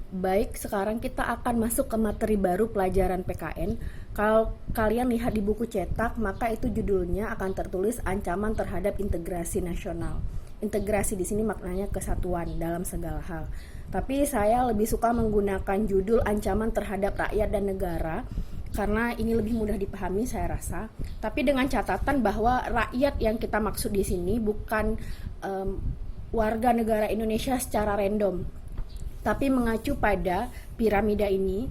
Baik, sekarang kita akan masuk ke materi baru pelajaran PKN. Kalau kalian lihat di buku cetak, maka itu judulnya akan tertulis ancaman terhadap integrasi nasional. Integrasi di sini maknanya kesatuan dalam segala hal. Tapi saya lebih suka menggunakan judul ancaman terhadap rakyat dan negara karena ini lebih mudah dipahami saya rasa. Tapi dengan catatan bahwa rakyat yang kita maksud di sini bukan warga negara Indonesia secara random, tapi mengacu pada piramida ini.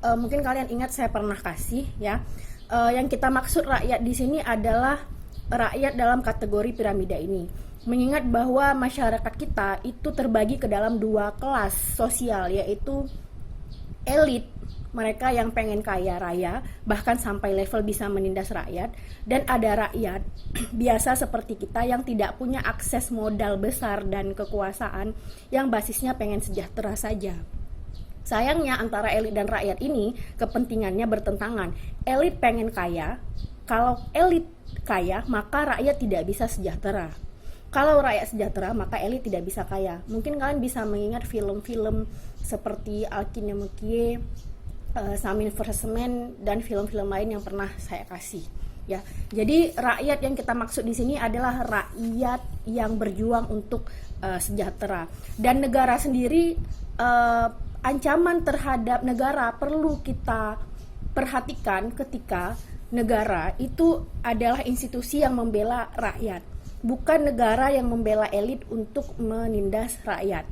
Mungkin kalian ingat saya pernah kasih ya. Yang kita maksud rakyat di sini adalah rakyat dalam kategori piramida ini. Mengingat bahwa masyarakat kita itu terbagi ke dalam dua kelas sosial, yaitu elit, mereka yang pengen kaya raya bahkan sampai level bisa menindas rakyat, dan ada rakyat biasa seperti kita yang tidak punya akses modal besar dan kekuasaan, yang basisnya pengen sejahtera saja. Sayangnya antara elit dan rakyat ini kepentingannya bertentangan. Elit pengen kaya, kalau elit kaya maka rakyat tidak bisa sejahtera. Kalau rakyat sejahtera maka elit tidak bisa kaya. Mungkin kalian bisa mengingat film-film seperti Alkine Mukie, Samin vs Man, dan film-film lain yang pernah saya kasih ya. Jadi rakyat yang kita maksud di sini adalah rakyat yang berjuang untuk sejahtera. Dan negara sendiri, ancaman terhadap negara perlu kita perhatikan ketika negara itu adalah institusi yang membela rakyat, bukan negara yang membela elit untuk menindas rakyat.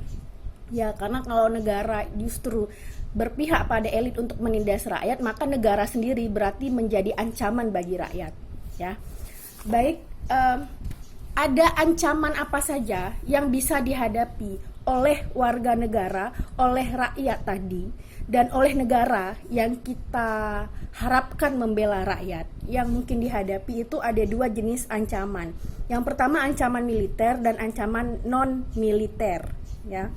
Ya, karena kalau negara justru berpihak pada elit untuk menindas rakyat, maka negara sendiri berarti menjadi ancaman bagi rakyat. Ya, baik. Ada ancaman apa saja yang bisa dihadapi oleh warga negara, oleh rakyat tadi, dan oleh negara yang kita harapkan membela rakyat? Yang mungkin dihadapi itu ada dua jenis ancaman. Yang pertama ancaman militer dan ancaman non militer. Ya.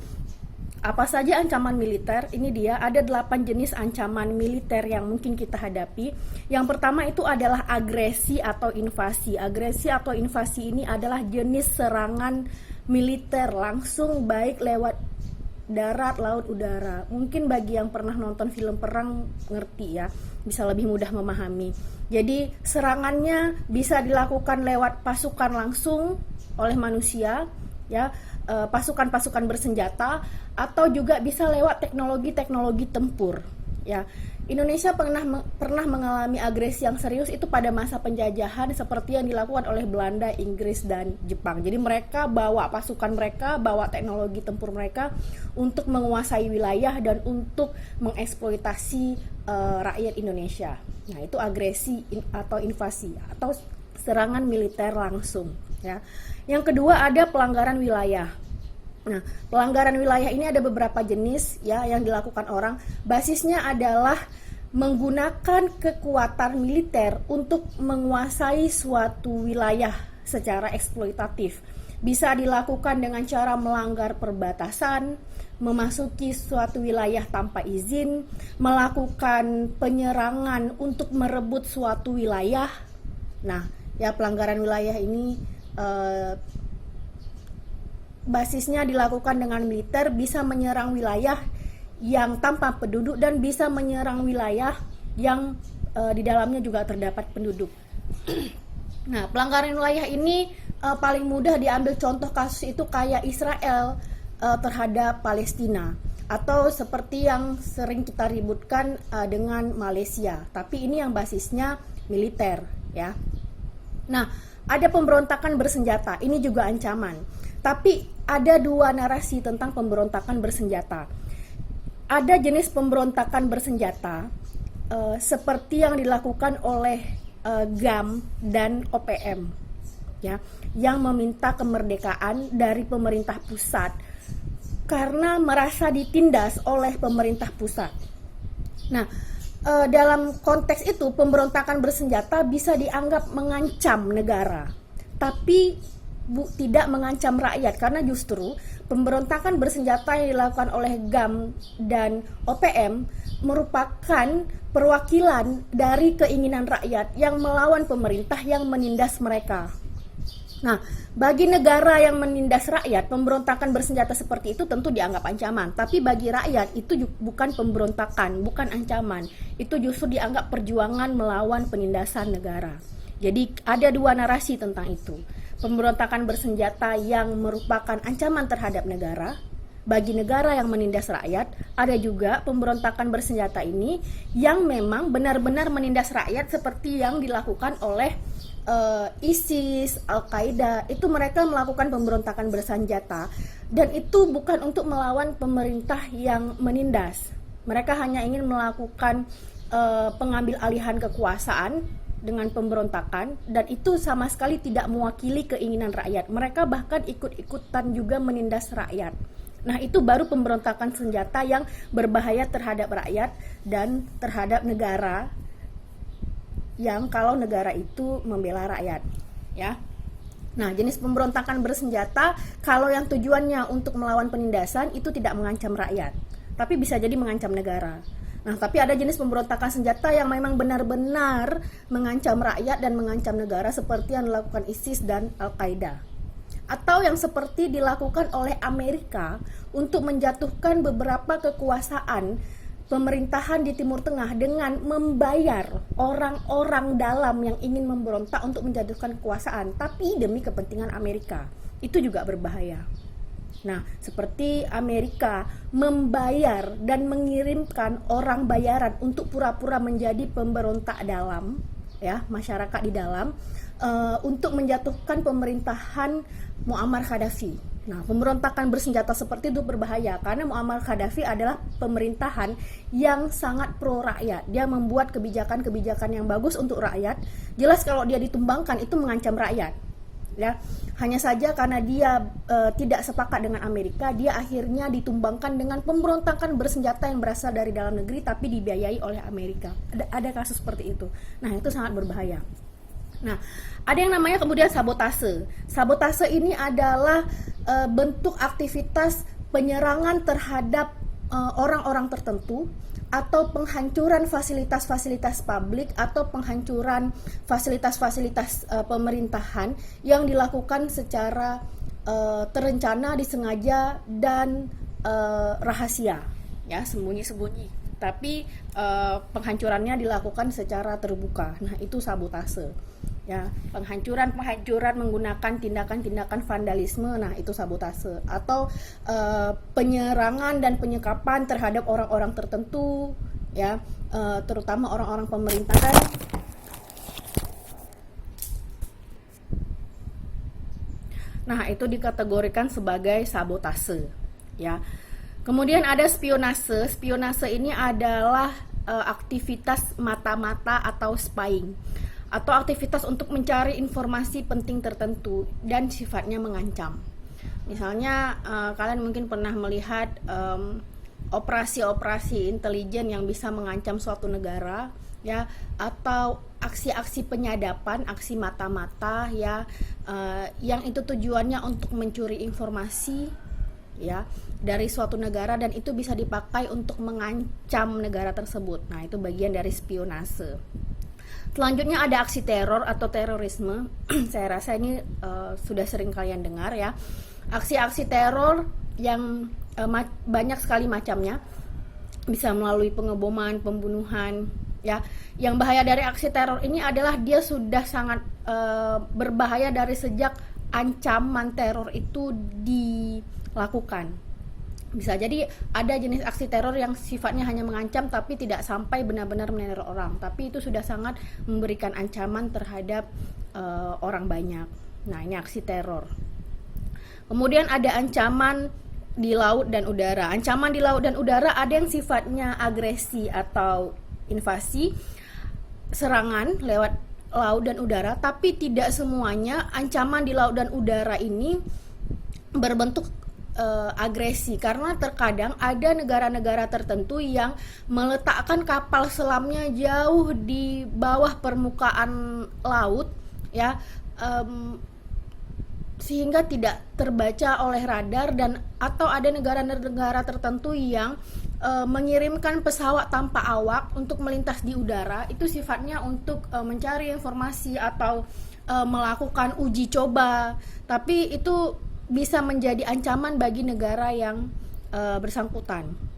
Apa saja ancaman militer? Ini dia, ada 8 jenis ancaman militer yang mungkin kita hadapi. Yang pertama itu adalah agresi atau invasi. Agresi atau invasi ini adalah jenis serangan militer langsung, baik lewat darat, laut, udara. Mungkin bagi yang pernah nonton film perang ngerti ya, bisa lebih mudah memahami. Jadi serangannya bisa dilakukan lewat pasukan langsung oleh manusia, ya, pasukan-pasukan bersenjata, atau juga bisa lewat teknologi-teknologi tempur. Ya, Indonesia pernah mengalami agresi yang serius itu pada masa penjajahan seperti yang dilakukan oleh Belanda, Inggris, dan Jepang. Jadi mereka bawa pasukan mereka, bawa teknologi tempur mereka untuk menguasai wilayah dan untuk mengeksploitasi rakyat Indonesia. Nah, itu agresi atau invasi atau serangan militer langsung. Ya. Yang kedua ada pelanggaran wilayah. Nah, pelanggaran wilayah ini ada beberapa jenis ya yang dilakukan orang. Basisnya adalah menggunakan kekuatan militer untuk menguasai suatu wilayah secara eksploitatif. Bisa dilakukan dengan cara melanggar perbatasan, memasuki suatu wilayah tanpa izin, melakukan penyerangan untuk merebut suatu wilayah. Nah, ya pelanggaran wilayah ini basisnya dilakukan dengan militer, bisa menyerang wilayah yang tanpa penduduk dan bisa menyerang wilayah yang di dalamnya juga terdapat penduduk. Nah, pelanggaran wilayah ini paling mudah diambil contoh kasus itu kayak Israel terhadap Palestina, atau seperti yang sering kita ributkan dengan Malaysia. Tapi ini yang basisnya militer ya. Nah, ada pemberontakan bersenjata, ini juga ancaman. Tapi ada dua narasi tentang pemberontakan bersenjata. Ada jenis pemberontakan bersenjata seperti yang dilakukan oleh GAM dan OPM, ya, yang meminta kemerdekaan dari pemerintah pusat karena merasa ditindas oleh pemerintah pusat. Nah, dalam konteks itu pemberontakan bersenjata bisa dianggap mengancam negara, tapi tidak mengancam rakyat, karena justru pemberontakan bersenjata yang dilakukan oleh GAM dan OPM merupakan perwakilan dari keinginan rakyat yang melawan pemerintah yang menindas mereka. Nah, bagi negara yang menindas rakyat, pemberontakan bersenjata seperti itu tentu dianggap ancaman. Tapi bagi rakyat itu bukan pemberontakan, bukan ancaman. Itu justru dianggap perjuangan melawan penindasan negara. Jadi ada dua narasi tentang itu. Pemberontakan bersenjata yang merupakan ancaman terhadap negara. Bagi negara yang menindas rakyat, ada juga pemberontakan bersenjata ini yang memang benar-benar menindas rakyat seperti yang dilakukan oleh ISIS, Al-Qaeda. Itu mereka melakukan pemberontakan bersenjata dan itu bukan untuk melawan pemerintah yang menindas. Mereka hanya ingin melakukan pengambil alihan kekuasaan dengan pemberontakan dan itu sama sekali tidak mewakili keinginan rakyat. Mereka bahkan ikut-ikutan juga menindas rakyat. Nah, itu baru pemberontakan senjata yang berbahaya terhadap rakyat dan terhadap negara, yang kalau negara itu membela rakyat, ya. Nah, jenis pemberontakan bersenjata kalau yang tujuannya untuk melawan penindasan itu tidak mengancam rakyat, tapi bisa jadi mengancam negara. Nah, tapi ada jenis pemberontakan senjata yang memang benar-benar mengancam rakyat dan mengancam negara seperti yang dilakukan ISIS dan Al-Qaeda. Atau yang seperti dilakukan oleh Amerika untuk menjatuhkan beberapa kekuasaan pemerintahan di Timur Tengah dengan membayar orang-orang dalam yang ingin memberontak untuk menjatuhkan kekuasaan, tapi demi kepentingan Amerika. Itu juga berbahaya. Nah, seperti Amerika membayar dan mengirimkan orang bayaran untuk pura-pura menjadi pemberontak dalam, ya, masyarakat di dalam, untuk menjatuhkan pemerintahan Muammar Gaddafi. Nah, pemberontakan bersenjata seperti itu berbahaya karena Muammar Gaddafi adalah pemerintahan yang sangat pro rakyat. Dia membuat kebijakan-kebijakan yang bagus untuk rakyat. Jelas kalau dia ditumbangkan itu mengancam rakyat. Ya, hanya saja karena dia tidak sepakat dengan Amerika, dia akhirnya ditumbangkan dengan pemberontakan bersenjata yang berasal dari dalam negeri tapi dibiayai oleh Amerika. Ada kasus seperti itu. Nah, itu sangat berbahaya. Nah, ada yang namanya kemudian sabotase. Sabotase ini adalah bentuk aktivitas penyerangan terhadap orang-orang tertentu atau penghancuran fasilitas-fasilitas publik atau penghancuran fasilitas-fasilitas pemerintahan yang dilakukan secara terencana, disengaja dan rahasia, ya, sembunyi-sembunyi. Tapi penghancurannya dilakukan secara terbuka. Nah, itu sabotase. Ya, penghancuran menggunakan tindakan-tindakan vandalisme, nah itu sabotase. Atau penyerangan dan penyekapan terhadap orang-orang tertentu, ya, terutama orang-orang pemerintahan. Nah, itu dikategorikan sebagai sabotase, ya. Kemudian ada spionase. Spionase ini adalah aktivitas mata-mata atau spying, atau aktivitas untuk mencari informasi penting tertentu dan sifatnya mengancam. Misalnya kalian mungkin pernah melihat operasi-operasi intelijen yang bisa mengancam suatu negara, ya, atau aksi-aksi penyadapan, aksi mata-mata, ya, yang itu tujuannya untuk mencuri informasi, ya, dari suatu negara dan itu bisa dipakai untuk mengancam negara tersebut. Nah, itu bagian dari spionase. Selanjutnya ada aksi teror atau terorisme. Saya rasa ini sudah sering kalian dengar, ya. Aksi-aksi teror yang banyak sekali macamnya, bisa melalui pengeboman, pembunuhan, ya. Yang bahaya dari aksi teror ini adalah dia sudah sangat berbahaya dari sejak ancaman teror itu dilakukan. Bisa jadi ada jenis aksi teror yang sifatnya hanya mengancam tapi tidak sampai benar-benar meneror orang, tapi itu sudah sangat memberikan ancaman terhadap orang banyak. Nah, ini aksi teror. Kemudian ada ancaman di laut dan udara. Ancaman di laut dan udara ada yang sifatnya agresi atau invasi, serangan lewat laut dan udara, tapi tidak semuanya ancaman di laut dan udara ini berbentuk agresi, karena terkadang ada negara-negara tertentu yang meletakkan kapal selamnya jauh di bawah permukaan laut, ya, sehingga tidak terbaca oleh radar, dan atau ada negara-negara tertentu yang mengirimkan pesawat tanpa awak untuk melintas di udara. Itu sifatnya untuk mencari informasi atau melakukan uji coba, tapi itu bisa menjadi ancaman bagi negara yang bersangkutan.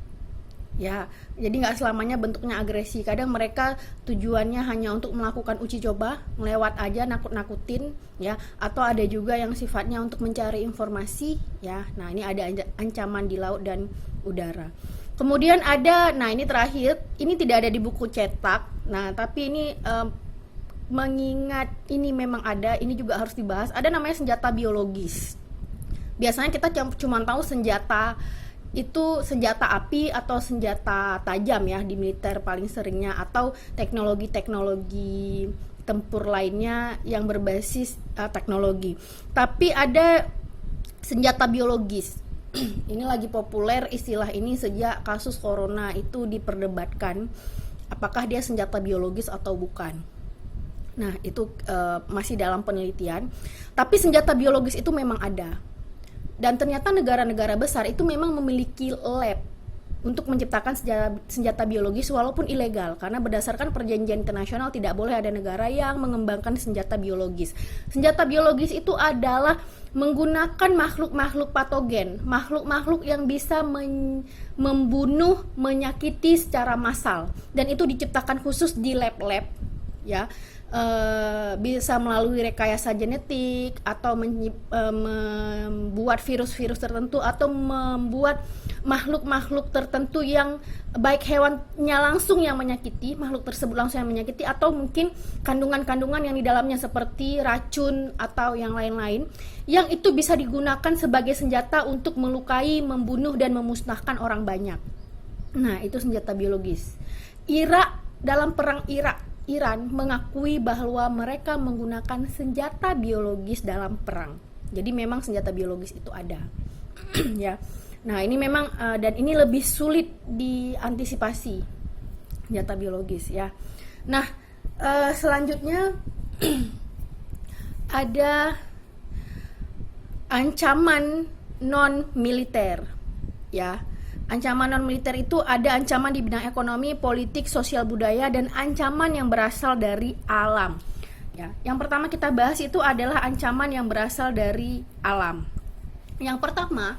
Ya, jadi nggak selamanya bentuknya agresi. Kadang mereka tujuannya hanya untuk melakukan uji coba, melewat aja, nakut-nakutin, ya. Atau ada juga yang sifatnya untuk mencari informasi, ya. Nah, ini ada ancaman di laut dan udara. Kemudian ada, nah ini terakhir, ini tidak ada di buku cetak. Nah, tapi ini mengingat ini memang ada, ini juga harus dibahas. Ada namanya senjata biologis. Biasanya kita cuma tahu senjata itu senjata api atau senjata tajam ya di militer paling seringnya, atau teknologi-teknologi tempur lainnya yang berbasis teknologi. Tapi ada senjata biologis. Ini lagi populer istilah ini sejak kasus corona itu diperdebatkan, apakah dia senjata biologis atau bukan. Nah, itu masih dalam penelitian. Tapi senjata biologis itu memang ada. Dan ternyata negara-negara besar itu memang memiliki lab untuk menciptakan senjata biologis walaupun ilegal, karena berdasarkan perjanjian internasional tidak boleh ada negara yang mengembangkan senjata biologis. Senjata biologis itu adalah menggunakan makhluk-makhluk patogen, makhluk-makhluk yang bisa membunuh, menyakiti secara massal, dan itu diciptakan khusus di lab-lab, ya. Bisa melalui rekayasa genetik atau membuat virus-virus tertentu atau membuat makhluk-makhluk tertentu yang baik hewannya langsung yang menyakiti, makhluk tersebut langsung yang menyakiti, atau mungkin kandungan-kandungan yang di dalamnya seperti racun atau yang lain-lain, yang itu bisa digunakan sebagai senjata untuk melukai, membunuh, dan memusnahkan orang banyak. Nah, itu senjata biologis. Dalam perang Iran mengakui bahwa mereka menggunakan senjata biologis dalam perang. Jadi memang senjata biologis itu ada. Ya. Nah, ini memang dan ini lebih sulit diantisipasi, senjata biologis, ya. Nah, selanjutnya ada ancaman non militer, ya. Ancaman non-militer itu ada ancaman di bidang ekonomi, politik, sosial budaya, dan ancaman yang berasal dari alam. Ya, yang pertama kita bahas itu adalah ancaman yang berasal dari alam. Yang pertama,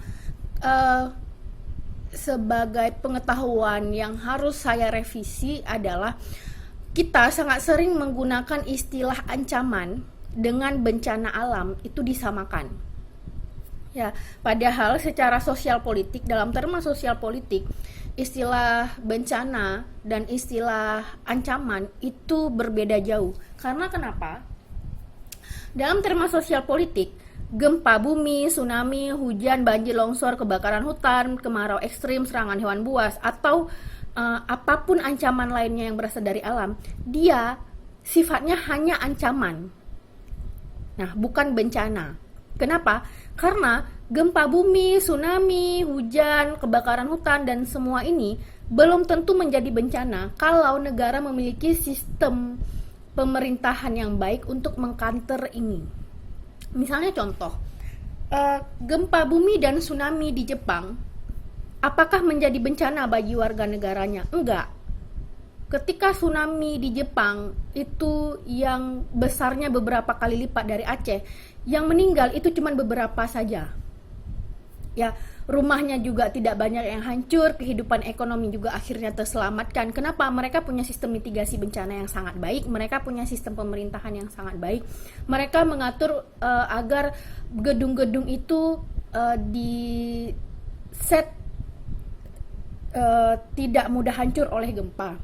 sebagai pengetahuan yang harus saya revisi adalah kita sangat sering menggunakan istilah ancaman dengan bencana alam itu disamakan. Ya, padahal secara sosial politik, dalam terma sosial politik, istilah bencana dan istilah ancaman itu berbeda jauh. Karena kenapa? Dalam terma sosial politik, gempa bumi, tsunami, hujan, banjir, longsor, kebakaran hutan, kemarau ekstrim, serangan hewan buas, atau apapun ancaman lainnya yang berasal dari alam, dia sifatnya hanya ancaman. Nah, bukan bencana. Kenapa? Karena gempa bumi, tsunami, hujan, kebakaran hutan, dan semua ini belum tentu menjadi bencana kalau negara memiliki sistem pemerintahan yang baik untuk mengcounter ini. Misalnya contoh, gempa bumi dan tsunami di Jepang, apakah menjadi bencana bagi warga negaranya? Enggak. Ketika tsunami di Jepang itu yang besarnya beberapa kali lipat dari Aceh, yang meninggal itu cuma beberapa saja. Ya, rumahnya juga tidak banyak yang hancur, kehidupan ekonomi juga akhirnya terselamatkan. Kenapa? Mereka punya sistem mitigasi bencana yang sangat baik, mereka punya sistem pemerintahan yang sangat baik. Mereka mengatur agar gedung-gedung itu di set tidak mudah hancur oleh gempa.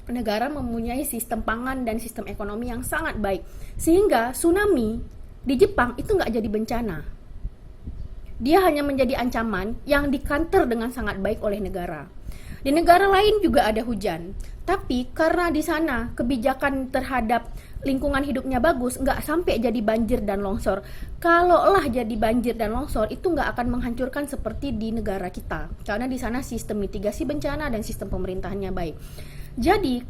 Negara mempunyai sistem pangan dan sistem ekonomi yang sangat baik, sehingga tsunami di Jepang itu nggak jadi bencana. Dia hanya menjadi ancaman yang di-counter dengan sangat baik oleh negara. Di negara lain juga ada hujan, tapi karena di sana kebijakan terhadap lingkungan hidupnya bagus, nggak sampai jadi banjir dan longsor. Kalaulah jadi banjir dan longsor, itu nggak akan menghancurkan seperti di negara kita, karena di sana sistem mitigasi bencana dan sistem pemerintahannya baik. Jadi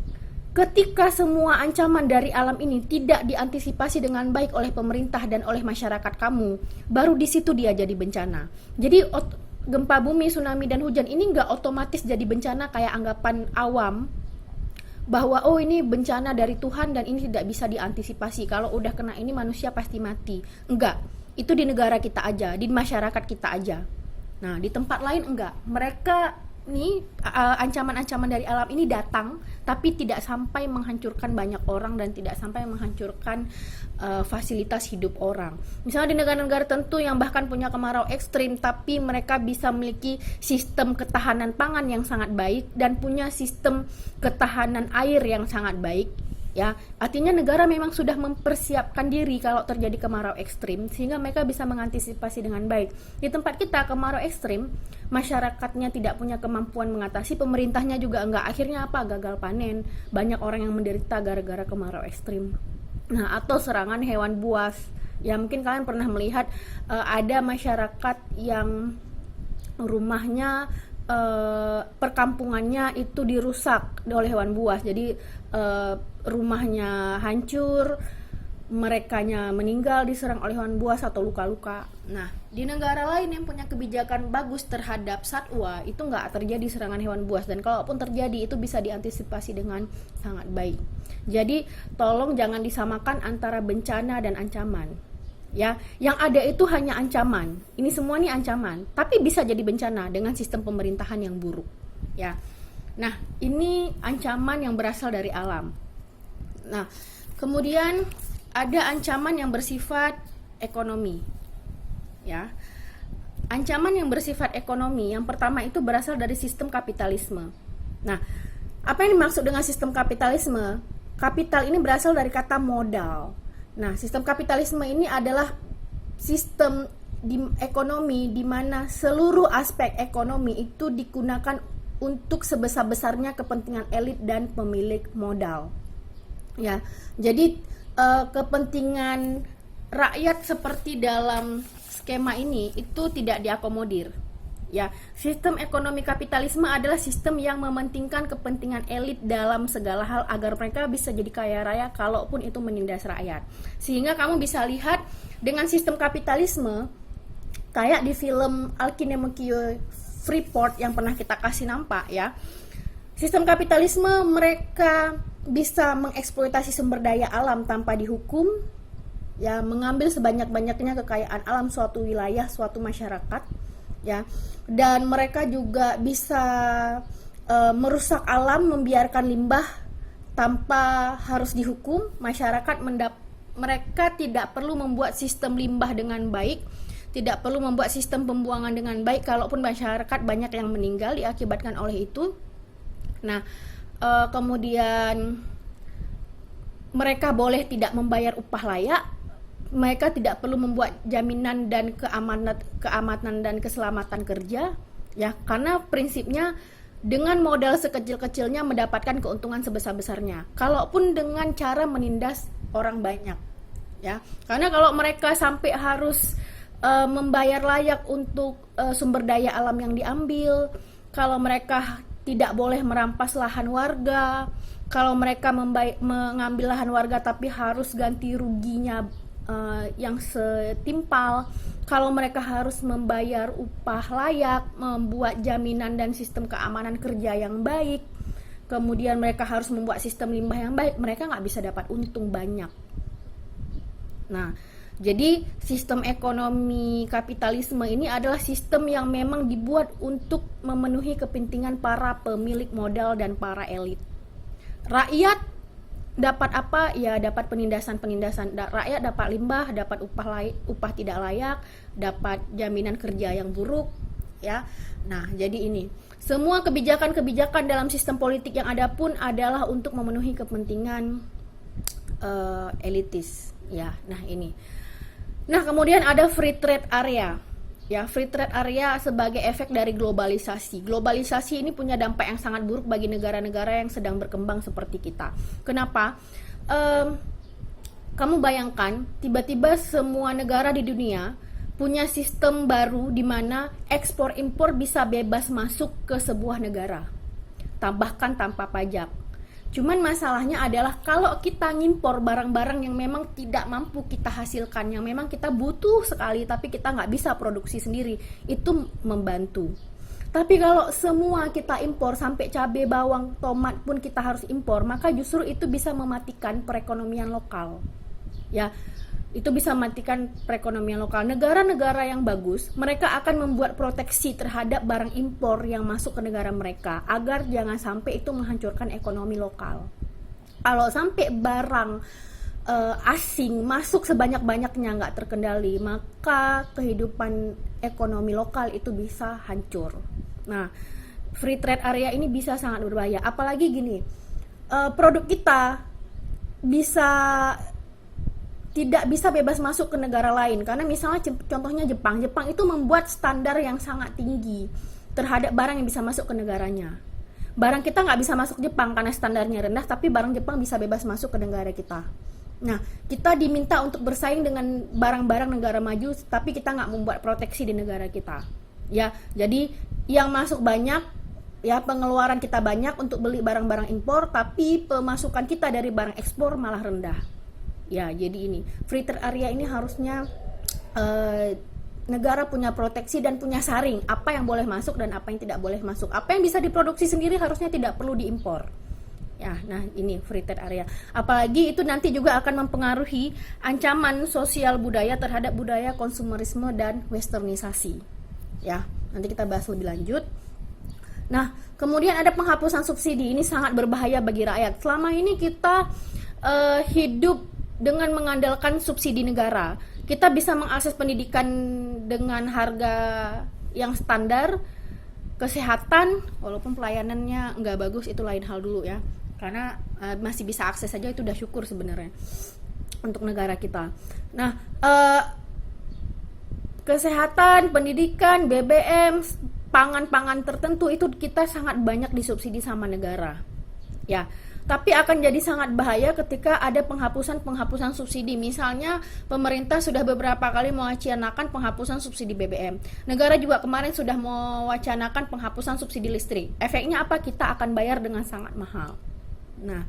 Ketika semua ancaman dari alam ini tidak diantisipasi dengan baik oleh pemerintah dan oleh masyarakat kamu, baru di situ dia jadi bencana. Jadi gempa bumi, tsunami, dan hujan ini nggak otomatis jadi bencana kayak anggapan awam bahwa oh ini bencana dari Tuhan dan ini tidak bisa diantisipasi. Kalau udah kena ini manusia pasti mati. Enggak, itu di negara kita aja, di masyarakat kita aja. Nah, di tempat lain enggak. Mereka nih ancaman-ancaman dari alam ini datang tapi tidak sampai menghancurkan banyak orang dan tidak sampai menghancurkan fasilitas hidup orang. Misalnya di negara-negara tertentu yang bahkan punya kemarau ekstrim tapi mereka bisa memiliki sistem ketahanan pangan yang sangat baik dan punya sistem ketahanan air yang sangat baik. Ya, artinya negara memang sudah mempersiapkan diri kalau terjadi kemarau ekstrim sehingga mereka bisa mengantisipasi dengan baik. Di tempat kita kemarau ekstrim, masyarakatnya tidak punya kemampuan mengatasi, pemerintahnya juga enggak. Akhirnya apa? Gagal panen. Banyak orang yang menderita gara-gara kemarau ekstrim. Nah, atau serangan hewan buas. Ya, mungkin kalian pernah melihat ada masyarakat yang rumahnya perkampungannya itu dirusak oleh hewan buas. Jadi rumahnya hancur, merekanya meninggal diserang oleh hewan buas atau luka-luka. Nah, di negara lain yang punya kebijakan bagus terhadap satwa itu nggak terjadi serangan hewan buas, dan kalaupun terjadi itu bisa diantisipasi dengan sangat baik. Jadi tolong jangan disamakan antara bencana dan ancaman. Ya, yang ada itu hanya ancaman. Ini semua nih ancaman, tapi bisa jadi bencana dengan sistem pemerintahan yang buruk. Ya. Nah, ini ancaman yang berasal dari alam. Nah, kemudian ada ancaman yang bersifat ekonomi. Ya. Ancaman yang bersifat ekonomi yang pertama itu berasal dari sistem kapitalisme. Nah, apa yang dimaksud dengan sistem kapitalisme? Kapital ini berasal dari kata modal. Nah, sistem kapitalisme ini adalah sistem ekonomi di mana seluruh aspek ekonomi itu digunakan untuk sebesar-besarnya kepentingan elit dan pemilik modal. Ya, jadi kepentingan rakyat seperti dalam skema ini itu tidak diakomodir. Ya, sistem ekonomi kapitalisme adalah sistem yang mementingkan kepentingan elit dalam segala hal agar mereka bisa jadi kaya raya kalaupun itu menindas rakyat. Sehingga kamu bisa lihat dengan sistem kapitalisme kayak di film Alkinemukyo Freeport yang pernah kita kasih nampak ya. Sistem kapitalisme mereka bisa mengeksploitasi sumber daya alam tanpa dihukum, ya, mengambil sebanyak-banyaknya kekayaan alam suatu wilayah, suatu masyarakat, ya. Dan mereka juga bisa merusak alam, membiarkan limbah tanpa harus dihukum. Mereka tidak perlu membuat sistem limbah dengan baik, tidak perlu membuat sistem pembuangan dengan baik kalaupun masyarakat banyak yang meninggal diakibatkan oleh itu. Nah, kemudian mereka boleh tidak membayar upah layak. Mereka tidak perlu membuat jaminan dan keamanan dan keselamatan kerja, ya, karena prinsipnya dengan modal sekecil-kecilnya mendapatkan keuntungan sebesar-besarnya. Kalaupun dengan cara menindas orang banyak, ya, karena kalau mereka sampai harus membayar layak untuk sumber daya alam yang diambil, kalau mereka tidak boleh merampas lahan warga, kalau mereka mengambil lahan warga tapi harus ganti ruginya yang setimpal, kalau mereka harus membayar upah layak, membuat jaminan dan sistem keamanan kerja yang baik, kemudian mereka harus membuat sistem limbah yang baik, mereka nggak bisa dapat untung banyak. Nah, jadi sistem ekonomi kapitalisme ini adalah sistem yang memang dibuat untuk memenuhi kepentingan para pemilik modal dan para elit. Rakyat dapat apa? Ya, dapat penindasan. Rakyat dapat limbah, dapat upah tidak layak, dapat jaminan kerja yang buruk, ya. Nah, jadi ini semua kebijakan-kebijakan dalam sistem politik yang ada pun adalah untuk memenuhi kepentingan elitis, ya. Nah, ini. Nah, kemudian ada free trade area. Ya, free trade area sebagai efek dari globalisasi. Globalisasi ini punya dampak yang sangat buruk bagi negara-negara yang sedang berkembang seperti kita. Kenapa? Kamu bayangkan, tiba-tiba semua negara di dunia punya sistem baru di mana ekspor impor bisa bebas masuk ke sebuah negara. Tambahkan tanpa pajak. Cuman masalahnya adalah kalau kita ngimpor barang-barang yang memang tidak mampu kita hasilkan, yang memang kita butuh sekali tapi kita nggak bisa produksi sendiri, itu membantu. Tapi kalau semua kita impor, sampai cabai, bawang, tomat pun kita harus impor, maka justru itu bisa mematikan perekonomian lokal. Ya, itu bisa mematikan perekonomian lokal. Negara-negara yang bagus, mereka akan membuat proteksi terhadap barang impor yang masuk ke negara mereka, agar jangan sampai itu menghancurkan ekonomi lokal. Kalau sampai barang asing masuk sebanyak-banyaknya nggak terkendali, maka kehidupan ekonomi lokal itu bisa hancur. Nah, free trade area ini bisa sangat berbahaya. Apalagi gini, produk kita bisa tidak bisa bebas masuk ke negara lain, karena misalnya contohnya Jepang itu membuat standar yang sangat tinggi terhadap barang yang bisa masuk ke negaranya. Barang kita nggak bisa masuk Jepang karena standarnya rendah, tapi barang Jepang bisa bebas masuk ke negara kita. Nah, kita diminta untuk bersaing dengan barang-barang negara maju, tapi kita nggak membuat proteksi di negara kita. Ya, jadi yang masuk banyak, ya pengeluaran kita banyak untuk beli barang-barang impor, tapi pemasukan kita dari barang ekspor malah rendah. Ya, jadi ini free trade area ini harusnya negara punya proteksi dan punya saring apa yang boleh masuk dan apa yang tidak boleh masuk. Apa yang bisa diproduksi sendiri harusnya tidak perlu diimpor. Ya, nah ini free trade area. Apalagi itu nanti juga akan mempengaruhi ancaman sosial budaya terhadap budaya konsumerisme dan westernisasi. Ya, nanti kita bahas lebih lanjut. Nah, kemudian ada penghapusan subsidi. Ini sangat berbahaya bagi rakyat. Selama ini kita hidup dengan mengandalkan subsidi negara. Kita bisa mengakses pendidikan dengan harga yang standar, kesehatan, walaupun pelayanannya nggak bagus, itu lain hal dulu ya. Karena masih bisa akses saja, itu udah syukur sebenarnya untuk negara kita. Nah, kesehatan, pendidikan, BBM, pangan-pangan tertentu itu kita sangat banyak disubsidi sama negara. Ya, tapi akan jadi sangat bahaya ketika ada penghapusan subsidi. Misalnya pemerintah sudah beberapa kali mewacanakan penghapusan subsidi BBM. Negara juga kemarin sudah mewacanakan penghapusan subsidi listrik. Efeknya apa? Kita akan bayar dengan sangat mahal. Nah,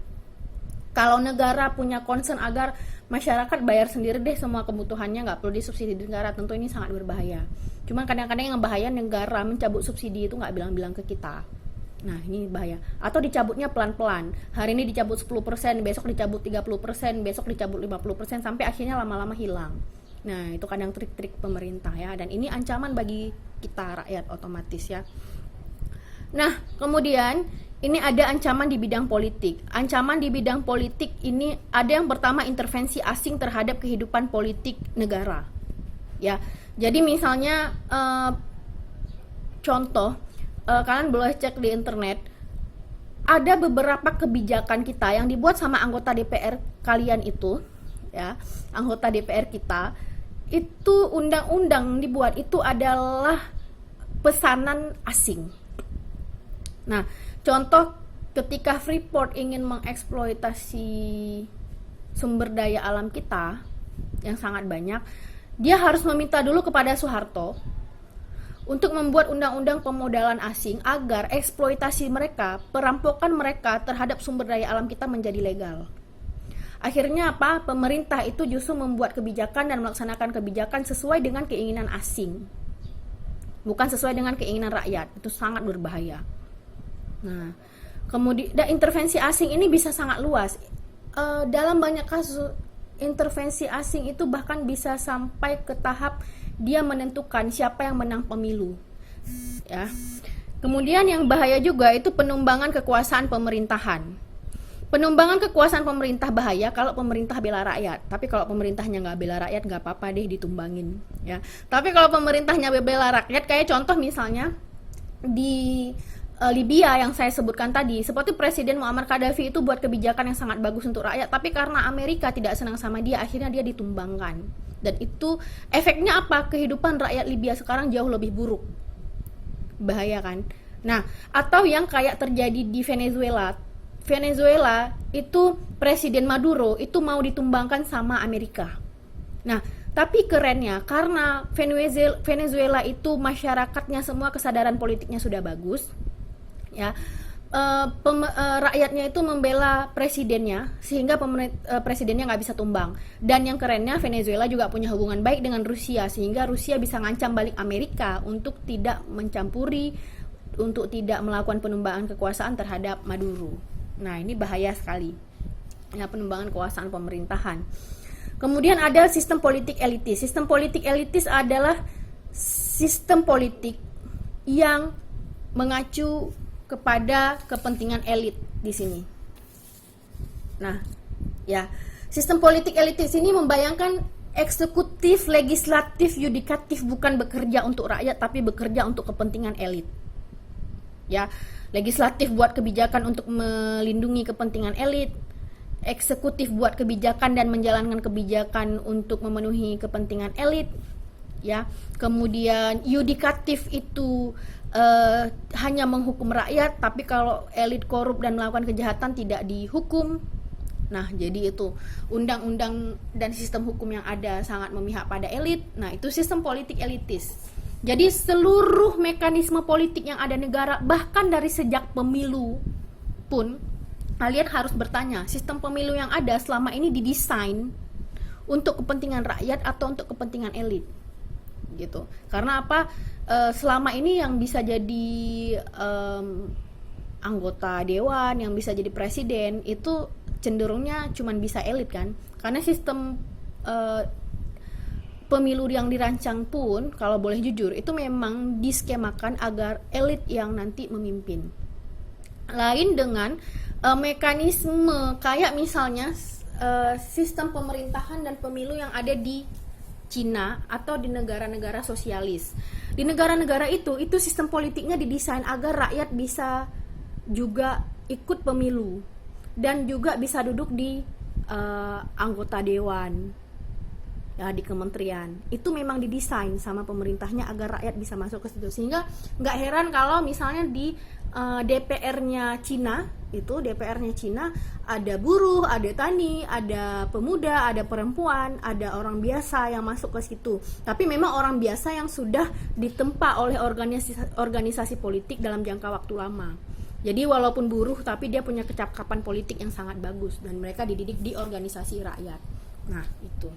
kalau negara punya concern agar masyarakat bayar sendiri deh semua kebutuhannya, nggak perlu disubsidi negara, tentu ini sangat berbahaya. Cuman kadang-kadang yang bahaya negara mencabut subsidi itu nggak bilang-bilang ke kita. Nah, ini bahaya. Atau dicabutnya pelan-pelan. Hari ini dicabut 10%, besok dicabut 30%, besok dicabut 50%, sampai akhirnya lama-lama hilang. Nah, itu kadang trik-trik pemerintah ya. Dan ini ancaman bagi kita rakyat otomatis ya. Nah, kemudian ini ada ancaman di bidang politik. Ancaman di bidang politik ini ada yang pertama, intervensi asing terhadap kehidupan politik negara. Ya. Jadi misalnya contoh, kalian boleh cek di internet, ada beberapa kebijakan kita yang dibuat sama anggota DPR kalian itu, ya, anggota DPR kita, itu undang-undang dibuat itu adalah pesanan asing. Nah, contoh ketika Freeport ingin mengeksploitasi sumber daya alam kita yang sangat banyak, dia harus meminta dulu kepada Soeharto untuk membuat undang-undang pemodalan asing agar eksploitasi mereka, perampokan mereka terhadap sumber daya alam kita menjadi legal. Akhirnya apa? Pemerintah itu justru membuat kebijakan dan melaksanakan kebijakan sesuai dengan keinginan asing, bukan sesuai dengan keinginan rakyat. Itu sangat berbahaya. Nah, kemudian intervensi asing ini bisa sangat luas. Dalam banyak kasus, intervensi asing itu bahkan bisa sampai ke tahap dia menentukan siapa yang menang pemilu. Ya. Kemudian yang bahaya juga itu penumbangan kekuasaan pemerintahan. Penumbangan kekuasaan pemerintah bahaya kalau pemerintah bela rakyat. Tapi kalau pemerintahnya nggak bela rakyat, nggak apa-apa deh ditumbangin. Ya. Tapi kalau pemerintahnya bela rakyat, kayak contoh misalnya di Libya yang saya sebutkan tadi, seperti Presiden Muammar Gaddafi itu buat kebijakan yang sangat bagus untuk rakyat, tapi karena Amerika tidak senang sama dia, akhirnya dia ditumbangkan. Dan itu efeknya apa? Kehidupan rakyat Libya sekarang jauh lebih buruk. Bahaya kan? Nah, atau yang kayak terjadi di Venezuela. Venezuela itu Presiden Maduro itu mau ditumbangkan sama Amerika. Nah, tapi kerennya karena Venezuela itu masyarakatnya semua kesadaran politiknya sudah bagus. Ya, rakyatnya itu membela presidennya sehingga presidennya nggak bisa tumbang. Dan yang kerennya Venezuela juga punya hubungan baik dengan Rusia sehingga Rusia bisa ngancam balik Amerika untuk tidak mencampuri, untuk tidak melakukan penumbangan kekuasaan terhadap Maduro. Nah, ini bahaya sekali. Ya, penumbangan kekuasaan pemerintahan. Kemudian ada sistem politik elitis. Sistem politik elitis adalah sistem politik yang mengacu kepada kepentingan elit di sini. Nah, ya, sistem politik elitis ini membayangkan eksekutif, legislatif, yudikatif bukan bekerja untuk rakyat tapi bekerja untuk kepentingan elit. Ya, legislatif buat kebijakan untuk melindungi kepentingan elit, eksekutif buat kebijakan dan menjalankan kebijakan untuk memenuhi kepentingan elit. Ya, kemudian yudikatif itu hanya menghukum rakyat, tapi kalau elit korup dan melakukan kejahatan tidak dihukum. Nah, jadi itu undang-undang dan sistem hukum yang ada sangat memihak pada elit. Nah, itu sistem politik elitis. Jadi seluruh mekanisme politik yang ada negara, bahkan dari sejak pemilu pun, kalian harus bertanya, sistem pemilu yang ada selama ini didesain untuk kepentingan rakyat atau untuk kepentingan elit? Gitu. Karena apa? Selama ini yang bisa jadi anggota dewan, yang bisa jadi presiden itu cenderungnya cuman bisa elit kan? Karena sistem pemilu yang dirancang pun, kalau boleh jujur, itu memang diskemakan agar elit yang nanti memimpin. Lain dengan mekanisme kayak misalnya sistem pemerintahan dan pemilu yang ada di Cina atau di negara-negara sosialis. Di negara-negara itu sistem politiknya didesain agar rakyat bisa juga ikut pemilu dan juga bisa duduk di anggota dewan, ya, di kementerian. Itu memang didesain sama pemerintahnya agar rakyat bisa masuk ke situ. Sehingga nggak heran kalau misalnya di DPR-nya Cina, itu DPR-nya Cina ada buruh, ada tani, ada pemuda, ada perempuan, ada orang biasa yang masuk ke situ. Tapi memang orang biasa yang sudah ditempa oleh organisasi politik dalam jangka waktu lama. Jadi walaupun buruh tapi dia punya kecakapan politik yang sangat bagus dan mereka dididik di organisasi rakyat. Nah, itu.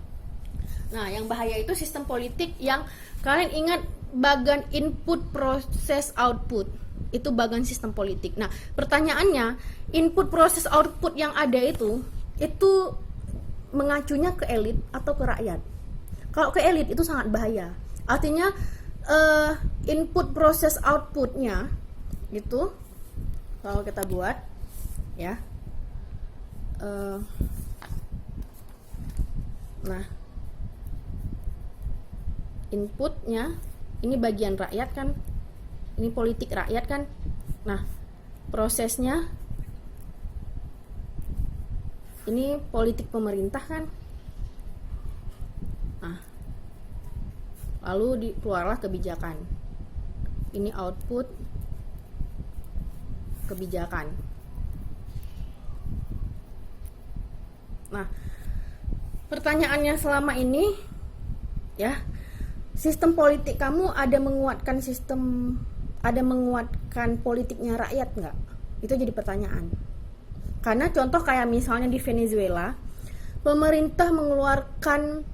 Nah, yang bahaya itu sistem politik yang kalian ingat bagan input proses output. Itu bagan sistem politik. Nah, pertanyaannya, input proses output yang ada itu mengacunya ke elit atau ke rakyat? Kalau ke elit itu sangat bahaya. Artinya input proses outputnya itu kalau kita buat ya, nah, inputnya ini bagian rakyat kan, ini politik rakyat kan. Nah, prosesnya ini politik pemerintah kan. Nah, lalu keluarlah kebijakan. Ini output kebijakan. Nah, pertanyaannya selama ini ya, sistem politik kamu ada menguatkan politiknya rakyat nggak? Itu jadi pertanyaan. Karena contoh kayak misalnya di Venezuela, pemerintah mengeluarkan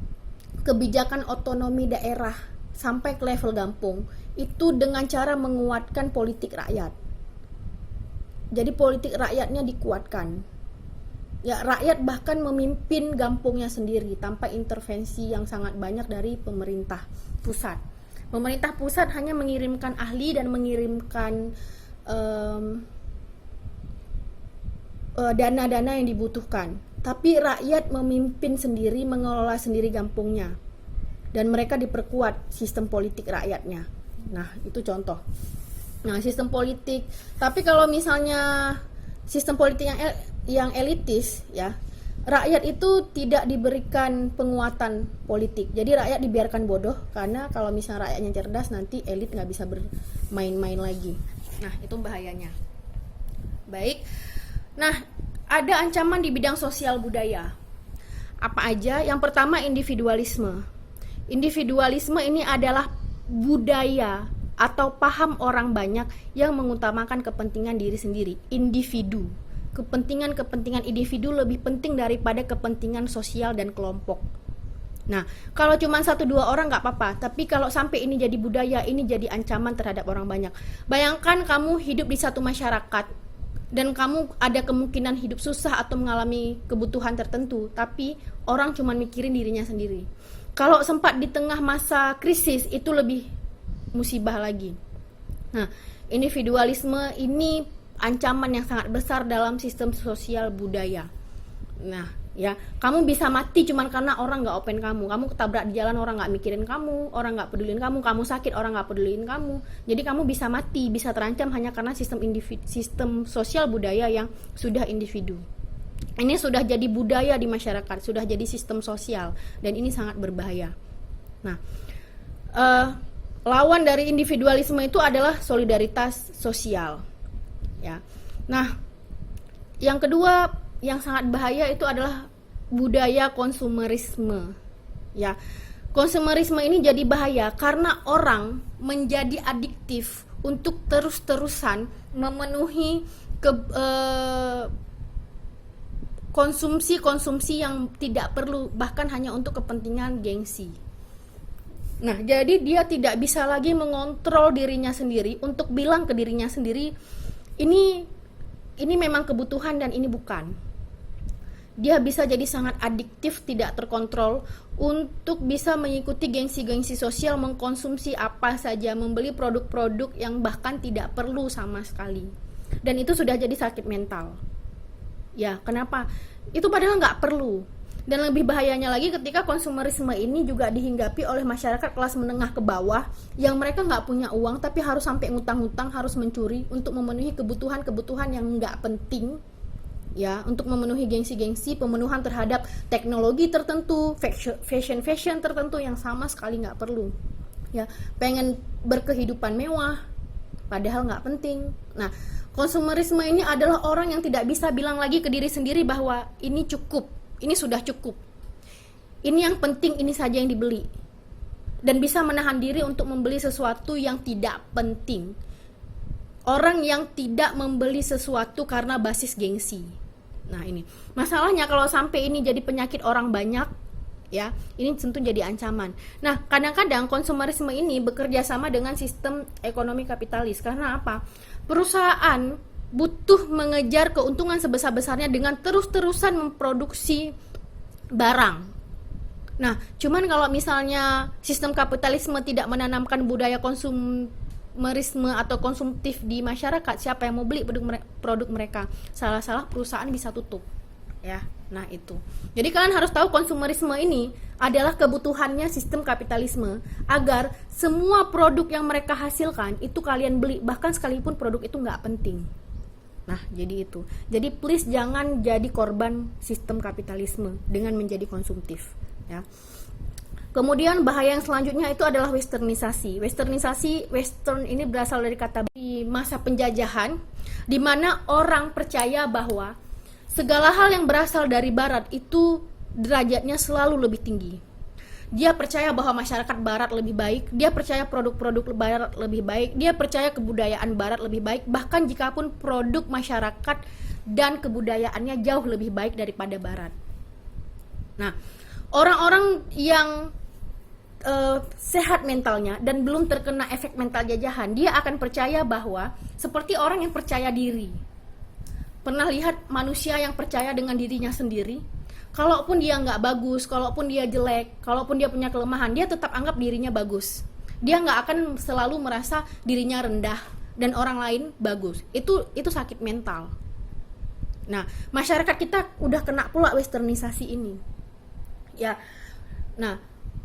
kebijakan otonomi daerah sampai ke level kampung itu dengan cara menguatkan politik rakyat. Jadi politik rakyatnya dikuatkan. Ya, rakyat bahkan memimpin kampungnya sendiri tanpa intervensi yang sangat banyak dari pemerintah pusat. Pemerintah pusat hanya mengirimkan ahli dan mengirimkan dana-dana yang dibutuhkan. Tapi rakyat memimpin sendiri, mengelola sendiri kampungnya. Dan mereka diperkuat sistem politik rakyatnya. Nah, itu contoh. Nah, sistem politik. Tapi kalau misalnya sistem politik yang elitis ya, rakyat itu tidak diberikan penguatan politik. Jadi rakyat dibiarkan bodoh, karena kalau misalnya rakyatnya cerdas nanti elit nggak bisa bermain-main lagi. Nah, itu bahayanya. Baik. Nah, ada ancaman di bidang sosial budaya. Apa aja? Yang pertama, individualisme. Individualisme ini adalah budaya atau paham orang banyak yang mengutamakan kepentingan diri sendiri, individu. Kepentingan individu lebih penting daripada kepentingan sosial dan kelompok. Nah, kalau cuma 1-2 orang nggak apa-apa, tapi kalau sampai ini jadi budaya, ini jadi ancaman terhadap orang banyak. Bayangkan kamu hidup di satu masyarakat dan kamu ada kemungkinan hidup susah atau mengalami kebutuhan tertentu, tapi orang cuma mikirin dirinya sendiri. Kalau sempat di tengah masa krisis, itu lebih musibah lagi. Nah, individualisme ini ancaman yang sangat besar dalam sistem sosial budaya. Nah, ya, kamu bisa mati cuman karena orang nggak open kamu. Kamu ketabrak di jalan, orang nggak mikirin kamu, orang nggak pedulin kamu. Kamu sakit, orang nggak pedulin kamu. Jadi kamu bisa mati, bisa terancam hanya karena sistem sosial budaya yang sudah individu. Ini sudah jadi budaya di masyarakat, sudah jadi sistem sosial, dan ini sangat berbahaya. Nah, lawan dari individualisme itu adalah solidaritas sosial. Ya. Nah, yang kedua yang sangat bahaya itu adalah budaya konsumerisme. Ya. Konsumerisme ini jadi bahaya karena orang menjadi adiktif untuk terus-terusan memenuhi konsumsi yang tidak perlu, bahkan hanya untuk kepentingan gengsi. Nah, jadi dia tidak bisa lagi mengontrol dirinya sendiri untuk bilang ke dirinya sendiri, ini memang kebutuhan dan ini bukan. Dia bisa jadi sangat adiktif, tidak terkontrol untuk bisa mengikuti gengsi-gengsi sosial, mengkonsumsi apa saja, membeli produk-produk yang bahkan tidak perlu sama sekali. Dan itu sudah jadi sakit mental. Ya, kenapa? Itu padahal nggak perlu. Dan lebih bahayanya lagi ketika konsumerisme ini juga dihinggapi oleh masyarakat kelas menengah ke bawah yang mereka nggak punya uang tapi harus sampai ngutang-ngutang, harus mencuri untuk memenuhi kebutuhan-kebutuhan yang nggak penting, ya, untuk memenuhi gengsi-gengsi, pemenuhan terhadap teknologi tertentu, fashion tertentu yang sama sekali nggak perlu. Ya, pengen berkehidupan mewah padahal nggak penting. Nah, konsumerisme ini adalah orang yang tidak bisa bilang lagi ke diri sendiri bahwa ini cukup, ini sudah cukup, ini yang penting, ini saja yang dibeli, dan bisa menahan diri untuk membeli sesuatu yang tidak penting. Orang yang tidak membeli sesuatu karena basis gengsi. Nah, ini masalahnya kalau sampai ini jadi penyakit orang banyak, ya, ini tentu jadi ancaman. Nah, kadang-kadang konsumerisme ini bekerja sama dengan sistem ekonomi kapitalis. Karena apa? Perusahaan butuh mengejar keuntungan sebesar-besarnya dengan terus-terusan memproduksi barang. Nah, cuman kalau misalnya sistem kapitalisme tidak menanamkan budaya konsumerisme atau konsumtif di masyarakat, siapa yang mau beli produk mereka? Salah-salah perusahaan bisa tutup. Ya, nah itu. Jadi kalian harus tahu konsumerisme ini adalah kebutuhannya sistem kapitalisme agar semua produk yang mereka hasilkan itu kalian beli, bahkan sekalipun produk itu nggak penting. Nah, jadi itu. Jadi please jangan jadi korban sistem kapitalisme dengan menjadi konsumtif, ya. Kemudian bahaya yang selanjutnya itu adalah westernisasi. Western ini berasal dari kata di masa penjajahan, di mana orang percaya bahwa segala hal yang berasal dari barat itu derajatnya selalu lebih tinggi. Dia percaya bahwa masyarakat barat lebih baik, dia percaya produk-produk barat lebih baik, dia percaya kebudayaan barat lebih baik, bahkan jikapun produk masyarakat dan kebudayaannya jauh lebih baik daripada barat. Nah, orang-orang yang sehat mentalnya dan belum terkena efek mental jajahan, dia akan percaya bahwa seperti orang yang percaya diri. Pernah lihat manusia yang percaya dengan dirinya sendiri? Kalaupun dia nggak bagus, kalaupun dia jelek, kalaupun dia punya kelemahan, dia tetap anggap dirinya bagus. Dia nggak akan selalu merasa dirinya rendah dan orang lain bagus. Itu sakit mental. Nah, masyarakat kita udah kena pula westernisasi ini. Ya, nah,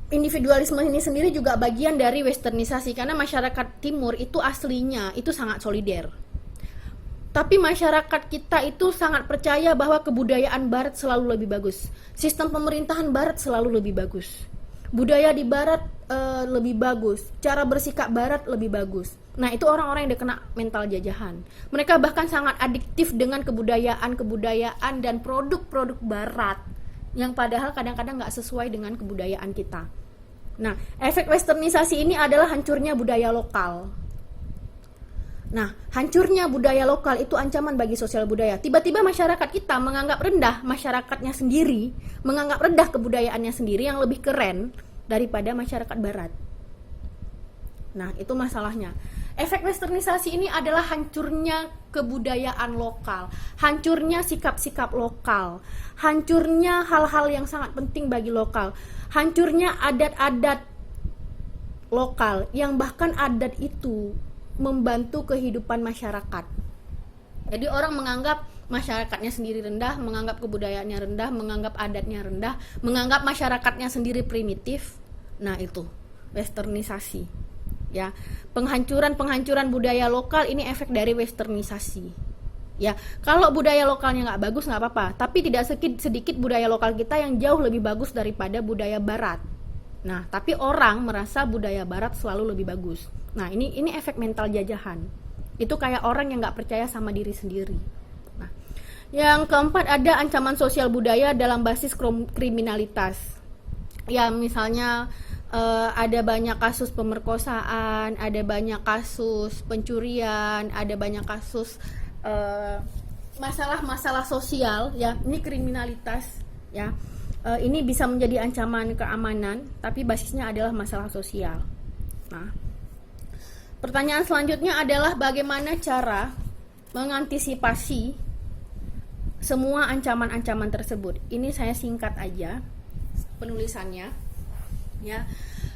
individualisme ini sendiri juga bagian dari westernisasi karena masyarakat timur itu aslinya itu sangat solider. Tapi masyarakat kita itu sangat percaya bahwa kebudayaan barat selalu lebih bagus. Sistem pemerintahan barat selalu lebih bagus. Budaya di barat lebih bagus. Cara bersikap barat lebih bagus. Nah, itu orang-orang yang kena mental jajahan. Mereka bahkan sangat adiktif dengan kebudayaan dan produk-produk barat yang padahal kadang-kadang nggak sesuai dengan kebudayaan kita. Nah, efek westernisasi ini adalah hancurnya budaya lokal. Nah, hancurnya budaya lokal itu ancaman bagi sosial budaya. Tiba-tiba masyarakat kita menganggap rendah masyarakatnya sendiri, menganggap rendah kebudayaannya sendiri yang lebih keren daripada masyarakat barat. Nah, itu masalahnya. Efek westernisasi ini adalah hancurnya kebudayaan lokal, hancurnya sikap-sikap lokal, hancurnya hal-hal yang sangat penting bagi lokal, hancurnya adat-adat lokal yang bahkan adat itu membantu kehidupan masyarakat. Jadi orang menganggap masyarakatnya sendiri rendah, menganggap kebudayaannya rendah, menganggap adatnya rendah, menganggap masyarakatnya sendiri primitif. Nah, itu westernisasi. Ya, penghancuran budaya lokal ini efek dari westernisasi. Ya, kalau budaya lokalnya nggak bagus nggak apa-apa, tapi tidak sedikit budaya lokal kita yang jauh lebih bagus daripada budaya barat. Nah, tapi orang merasa budaya barat selalu lebih bagus. Nah, ini efek mental jajahan. Itu kayak orang yang nggak percaya sama diri sendiri. Nah, yang keempat ada ancaman sosial budaya dalam basis kriminalitas. Ya, misalnya ada banyak kasus pemerkosaan, ada banyak kasus pencurian, ada banyak kasus masalah-masalah sosial. Ya, ini kriminalitas. Ya. Ini bisa menjadi ancaman keamanan, tapi basisnya adalah masalah sosial. Nah, pertanyaan selanjutnya adalah bagaimana cara mengantisipasi semua ancaman-ancaman tersebut. Ini saya singkat aja penulisannya. Ya,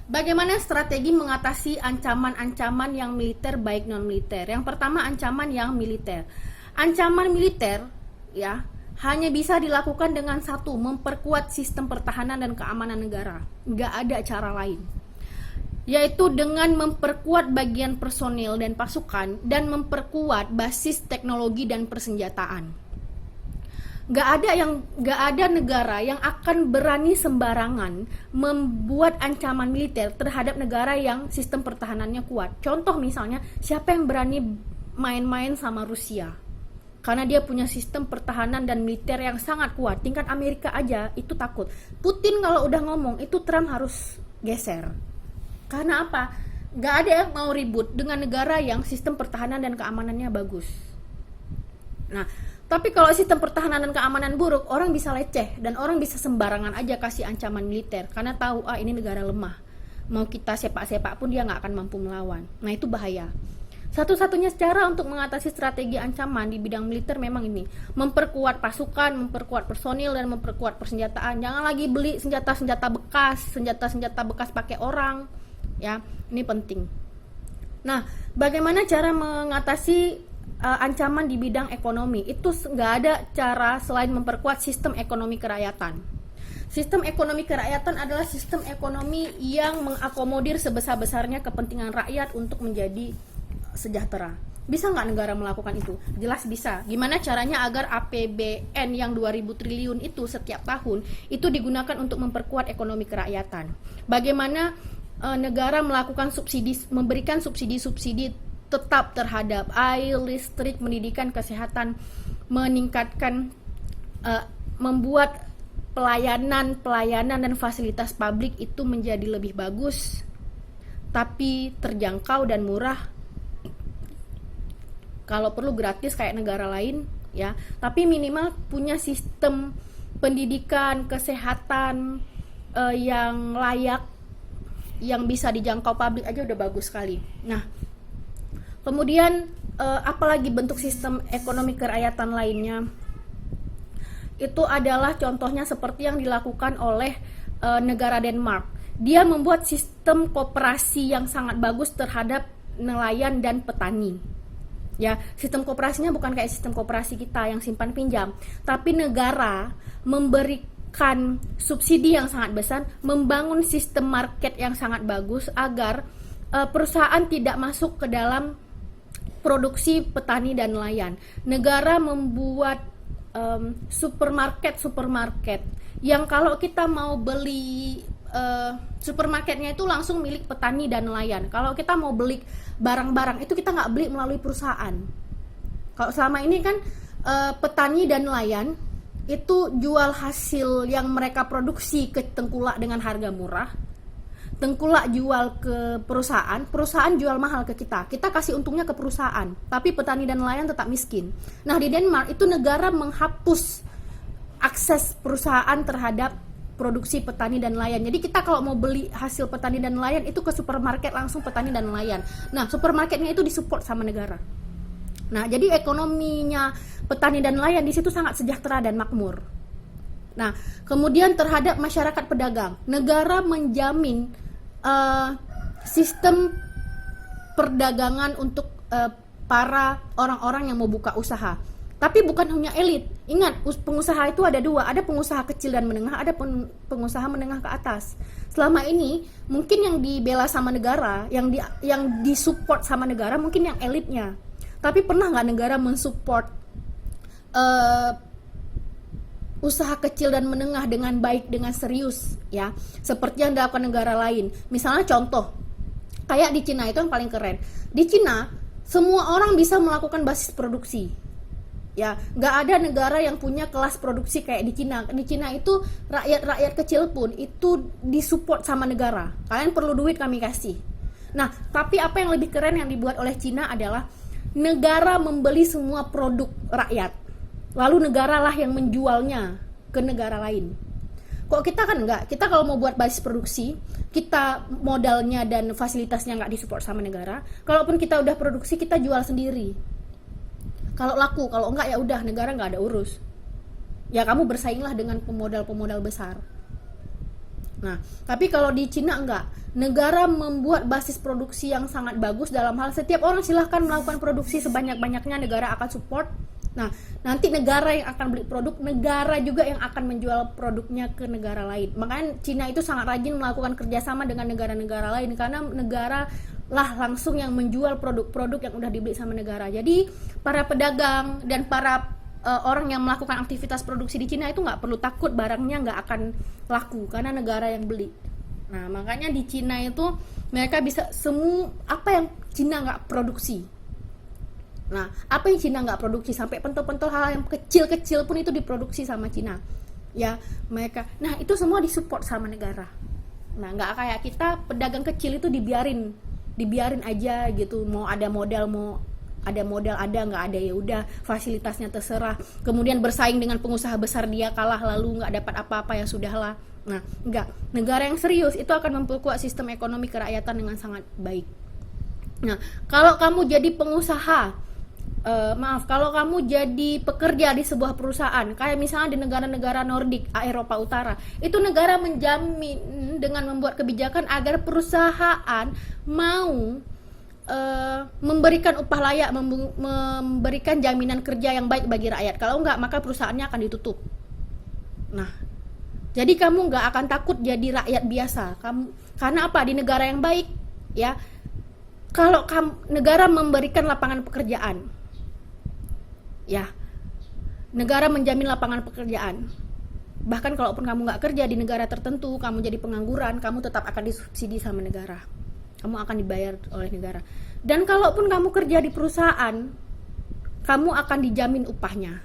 bagaimana strategi mengatasi ancaman-ancaman yang militer baik non militer? Yang pertama ancaman yang militer. Ancaman militer, ya, hanya bisa dilakukan dengan satu, memperkuat sistem pertahanan dan keamanan negara. Nggak ada cara lain. Yaitu dengan memperkuat bagian personil dan pasukan dan memperkuat basis teknologi dan persenjataan. Nggak ada negara yang akan berani sembarangan membuat ancaman militer terhadap negara yang sistem pertahanannya kuat. Contoh misalnya, siapa yang berani main-main sama Rusia? Karena dia punya sistem pertahanan dan militer yang sangat kuat. Tingkat Amerika aja itu takut. Putin kalau udah ngomong, itu Trump harus geser. Karena apa? Gak ada yang mau ribut dengan negara yang sistem pertahanan dan keamanannya bagus. Nah, tapi kalau sistem pertahanan dan keamanan buruk, orang bisa leceh. Dan orang bisa sembarangan aja kasih ancaman militer. Karena tahu, ini negara lemah. Mau kita sepak-sepak pun dia gak akan mampu melawan. Nah, itu bahaya. Satu-satunya cara untuk mengatasi strategi ancaman di bidang militer memang ini, memperkuat pasukan, memperkuat personil, dan memperkuat persenjataan. Jangan lagi beli senjata-senjata bekas pakai orang, ya, ini penting. Nah, bagaimana cara mengatasi ancaman di bidang ekonomi? Itu nggak ada cara selain memperkuat sistem ekonomi kerakyatan. Sistem ekonomi kerakyatan adalah sistem ekonomi yang mengakomodir sebesar-besarnya kepentingan rakyat untuk menjadi sejahtera. Bisa nggak negara melakukan itu? Jelas bisa. Gimana caranya agar APBN yang 2.000 triliun itu setiap tahun itu digunakan untuk memperkuat ekonomi kerakyatan? Bagaimana negara melakukan subsidi, memberikan subsidi-subsidi tetap terhadap air, listrik, pendidikan, kesehatan, meningkatkan, membuat pelayanan dan fasilitas publik itu menjadi lebih bagus, tapi terjangkau dan murah. Kalau perlu gratis kayak negara lain, ya, tapi minimal punya sistem pendidikan, kesehatan yang layak, yang bisa dijangkau publik aja udah bagus sekali. Nah, kemudian apalagi bentuk sistem ekonomi kerakyatan lainnya, itu adalah contohnya seperti yang dilakukan oleh negara Denmark. Dia membuat sistem koperasi yang sangat bagus terhadap nelayan dan petani. Ya, sistem koperasinya bukan kayak sistem koperasi kita yang simpan pinjam, tapi negara memberikan subsidi yang sangat besar, membangun sistem market yang sangat bagus agar perusahaan tidak masuk ke dalam produksi petani dan nelayan. Negara membuat supermarket yang kalau kita mau beli supermarketnya itu langsung milik petani dan nelayan. Kalau kita mau beli barang-barang itu kita nggak beli melalui perusahaan. Kalau selama ini kan petani dan nelayan itu jual hasil yang mereka produksi ke tengkulak dengan harga murah, Tengkulak jual ke perusahaan, perusahaan jual mahal ke kita kasih untungnya ke perusahaan, tapi petani dan nelayan tetap miskin. Nah, di Denmark itu negara menghapus akses perusahaan terhadap produksi petani dan nelayan. Jadi kita kalau mau beli hasil petani dan nelayan itu ke supermarket langsung petani dan nelayan. Nah, supermarketnya itu disupport sama negara. Nah, jadi ekonominya petani dan nelayan di situ sangat sejahtera dan makmur. Nah, kemudian terhadap masyarakat pedagang, negara menjamin sistem perdagangan untuk para orang-orang yang mau buka usaha. Tapi bukan hanya elit. Ingat, pengusaha itu ada dua, ada pengusaha kecil dan menengah, ada pengusaha menengah ke atas. Selama ini mungkin yang dibela sama negara, yang disupport sama negara mungkin yang elitnya. Tapi pernah nggak negara mensupport usaha kecil dan menengah dengan baik, dengan serius, ya, seperti yang dilakukan negara lain? Misalnya contoh, kayak di Cina itu yang paling keren. Di Cina semua orang bisa melakukan basis produksi, ya, nggak ada negara yang punya kelas produksi kayak di Cina. Di Cina itu rakyat kecil pun itu disupport sama negara. Kalian perlu duit, kami kasih. Nah, tapi apa yang lebih keren yang dibuat oleh Cina adalah negara membeli semua produk rakyat, lalu negara lah yang menjualnya ke negara lain. Kok kita kan enggak? Kita kalau mau buat basis produksi, kita modalnya dan fasilitasnya nggak disupport sama negara. Kalaupun kita udah produksi, kita jual sendiri. Kalau laku, kalau enggak ya udah, negara nggak ada urus. Ya kamu bersainglah dengan pemodal-pemodal besar. Nah, tapi kalau di Cina enggak. Negara membuat basis produksi yang sangat bagus dalam hal setiap orang silahkan melakukan produksi sebanyak-banyaknya, negara akan support. Nah, nanti negara yang akan beli produk, negara juga yang akan menjual produknya ke negara lain. Makanya Cina itu sangat rajin melakukan kerjasama dengan negara-negara lain, karena negara lah langsung yang menjual produk-produk yang udah dibeli sama negara. Jadi para pedagang dan para orang yang melakukan aktivitas produksi di Cina itu nggak perlu takut barangnya nggak akan laku karena negara yang beli. Nah, makanya di Cina itu mereka bisa semua apa yang Cina nggak produksi. Nah, apa yang Cina nggak produksi sampai pentol-pentol hal yang kecil-kecil pun itu diproduksi sama Cina. Ya, mereka. Nah, itu semua disupport sama negara. Nah, nggak kayak kita pedagang kecil itu dibiarin aja gitu. Mau ada modal ada nggak ada ya udah, fasilitasnya terserah. Kemudian bersaing dengan pengusaha besar, dia kalah lalu nggak dapat apa-apa, ya sudahlah. Nah, enggak. Negara yang serius itu akan memperkuat sistem ekonomi kerakyatan dengan sangat baik. Nah, kalau kamu jadi pengusaha, kalau kamu jadi pekerja di sebuah perusahaan, kayak misalnya di negara-negara Nordik, Eropa Utara, itu negara menjamin dengan membuat kebijakan agar perusahaan mau memberikan upah layak, memberikan jaminan kerja yang baik bagi rakyat. Kalau enggak, maka perusahaannya akan ditutup. Nah, jadi kamu enggak akan takut jadi rakyat biasa. Karena apa? Di negara yang baik, ya. Kalau negara memberikan lapangan pekerjaan, ya, negara menjamin lapangan pekerjaan. Bahkan kalaupun kamu nggak kerja di negara tertentu, kamu jadi pengangguran, kamu tetap akan disubsidi sama negara. Kamu akan dibayar oleh negara. Dan kalaupun kamu kerja di perusahaan, kamu akan dijamin upahnya.